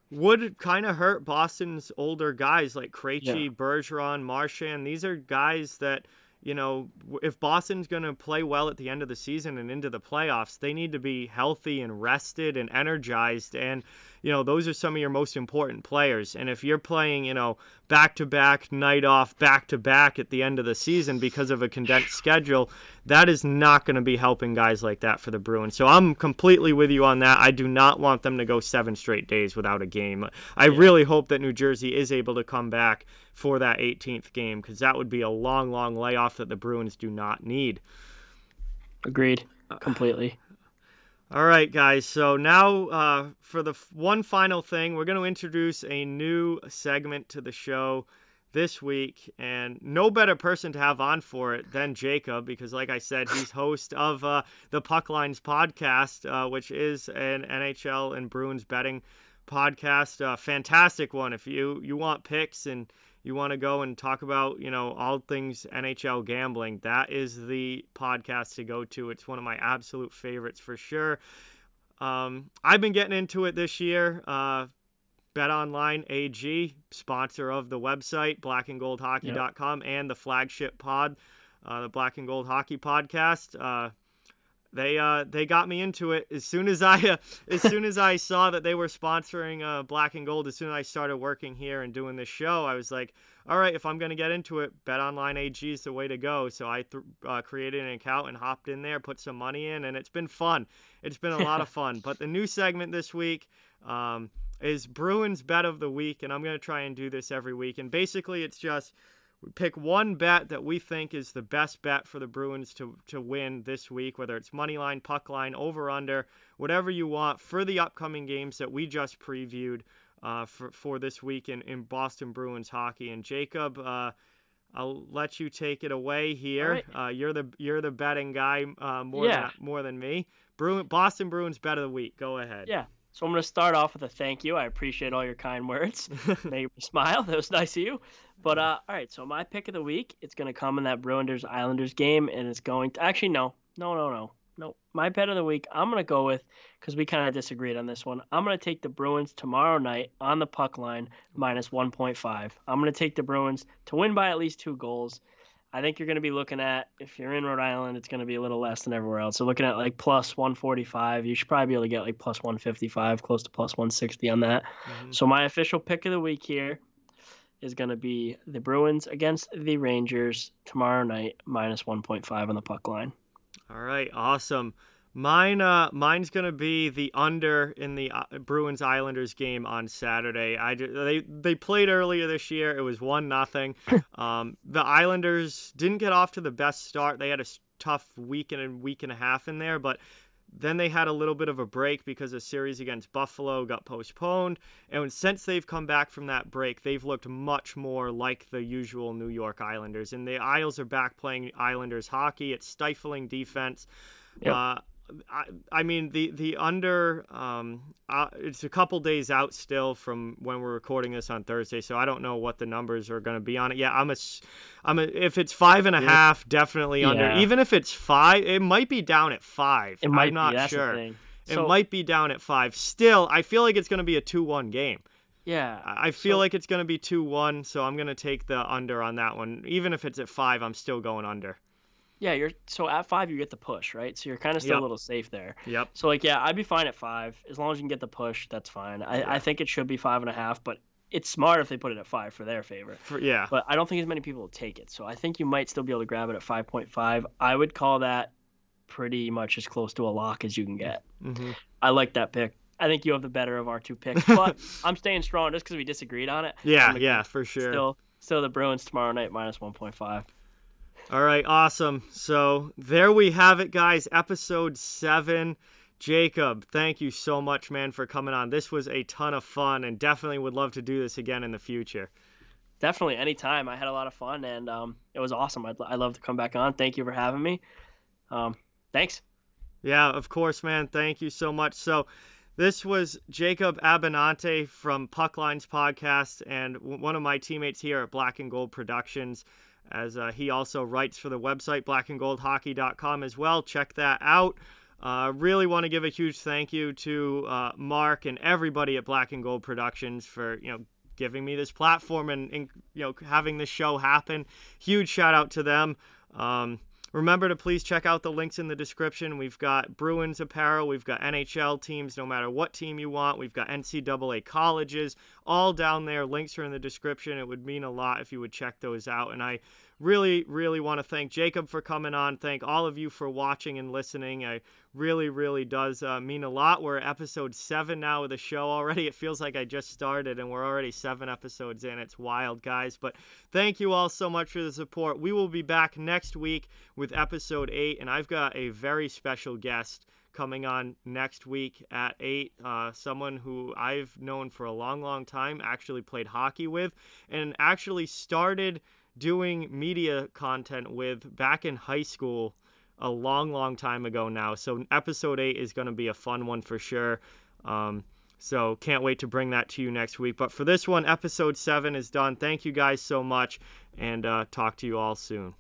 [SPEAKER 1] would kind of hurt Boston's older guys like Krejci, Bergeron, Marchand. These are guys that, if Boston's going to play well at the end of the season and into the playoffs, they need to be healthy and rested and energized. And, those are some of your most important players. And if you're playing, back-to-back, night off, back-to-back at the end of the season because of a condensed schedule, that is not going to be helping guys like that for the Bruins. So I'm completely with you on that. I do not want them to go 7 straight days without a game. I really hope that New Jersey is able to come back for that 18th game because that would be a long, long layoff that the Bruins do not need.
[SPEAKER 2] Agreed. Completely.
[SPEAKER 1] All right, guys. So now for the one final thing, we're going to introduce a new segment to the show this week, and no better person to have on for it than Jacob because, like I said, he's host of the Puck Lines podcast, which is an NHL and Bruins betting podcast. Fantastic one. If you want picks and you want to go and talk about, all things NHL gambling, that is the podcast to go to. It's one of my absolute favorites for sure. I've been getting into it this year. BetOnline AG, sponsor of the website, blackandgoldhockey.com, and the flagship pod, the Black and Gold Hockey Podcast. They got me into it as soon as I saw that they were sponsoring Black and Gold. As soon as I started working here and doing this show, I was like, all right, if I'm going to get into it, BetOnline AG is the way to go. So I created an account and hopped in there, put some money in, and it's been fun. It's been a lot of fun. But the new segment this week is Bruins Bet of the Week, and I'm going to try and do this every week. And basically, it's just we pick one bet that we think is the best bet for the Bruins to win this week, whether it's money line, puck line, over, under, whatever you want for the upcoming games that we just previewed for this week in Boston Bruins hockey. And Jacob, I'll let you take it away here.
[SPEAKER 2] Right.
[SPEAKER 1] You're the betting guy more than me. Boston Bruins Bet of the Week. Go ahead.
[SPEAKER 2] Yeah. So I'm going to start off with a thank you. I appreciate all your kind words. Made me smile. That was nice of you. But all right, so my pick of the week, it's going to come in that Bruins-Islanders game, and it's going to – actually, no. My bet of the week, I'm going to go with – because we kind of disagreed on this one. I'm going to take the Bruins tomorrow night on the puck line minus 1.5. I'm going to take the Bruins to win by at least 2 goals. I think you're going to be looking at, if you're in Rhode Island, it's going to be a little less than everywhere else. So looking at like plus 145, you should probably be able to get like plus 155, close to plus 160 on that. Mm-hmm. So my official pick of the week here is going to be the Bruins against the Rangers tomorrow night, minus 1.5 on the puck line.
[SPEAKER 1] All right, awesome. Mine's gonna be the under in the Bruins Islanders game on Saturday. They played earlier this year. It was 1-0. The Islanders didn't get off to the best start. They had a tough week and a half in there, but then they had a little bit of a break because a series against Buffalo got postponed. And since they've come back from that break, they've looked much more like the usual New York Islanders. And the Isles are back playing Islanders hockey. It's stifling defense.
[SPEAKER 2] Yep.
[SPEAKER 1] I mean the under it's a couple days out still from when we're recording this on Thursday, so I don't know what the numbers are going to be on it. Yeah, I'm a if it's 5.5, definitely under. Even if it's 5, it might be down at 5. I'm not sure. It might be down at 5. Still, I feel like it's going to be a 2-1 game.
[SPEAKER 2] Yeah.
[SPEAKER 1] I feel like it's going to be 2-1, so I'm going to take the under on that one. Even if it's at 5, I'm still going under.
[SPEAKER 2] Yeah, so at 5 you get the push, right? So you're kind of still a little safe there.
[SPEAKER 1] Yep.
[SPEAKER 2] So I'd be fine at 5 as long as you can get the push. That's fine. I think it should be 5.5, but it's smart if they put it at 5 for their favor. But I don't think as many people will take it. So I think you might still be able to grab it at 5.5. I would call that pretty much as close to a lock as you can get.
[SPEAKER 1] Mm-hmm.
[SPEAKER 2] I like that pick. I think you have the better of our two picks, but I'm staying strong just because we disagreed on it.
[SPEAKER 1] Yeah, for sure.
[SPEAKER 2] Still the Bruins tomorrow night minus 1.5.
[SPEAKER 1] All right, awesome. So there we have it, guys. Episode 7. Jacob, thank you so much, man, for coming on. This was a ton of fun, and definitely would love to do this again in the future.
[SPEAKER 2] Definitely, anytime. I had a lot of fun, and it was awesome. I'd love to come back on. Thank you for having me. Thanks.
[SPEAKER 1] Yeah, of course, man. Thank you so much. So this was Jacob Abenante from Pucklines Podcast and one of my teammates here at Black and Gold Productions, as he also writes for the website blackandgoldhockey.com as well. Check that out. Really want to give a huge thank you to Mark and everybody at Black and Gold Productions for giving me this platform and having this show happen. Huge shout out to them. Remember to please check out the links in the description. We've got Bruins apparel. We've got NHL teams, no matter what team you want. We've got NCAA colleges, all down there. Links are in the description. It would mean a lot if you would check those out. And I really, really want to thank Jacob for coming on. Thank all of you for watching and listening. I really, really does mean a lot. We're at episode 7 now of the show already. It feels like I just started and we're already 7 episodes in. It's wild, guys. But thank you all so much for the support. We will be back next week with episode 8, and I've got a very special guest coming on next week at 8, someone who I've known for a long, long time, actually played hockey with, and actually started doing media content with back in high school a long, long time ago now. So episode 8 is going to be a fun one for sure. So can't wait to bring that to you next week. But for this one, episode 7 is done. Thank you guys so much, and talk to you all soon.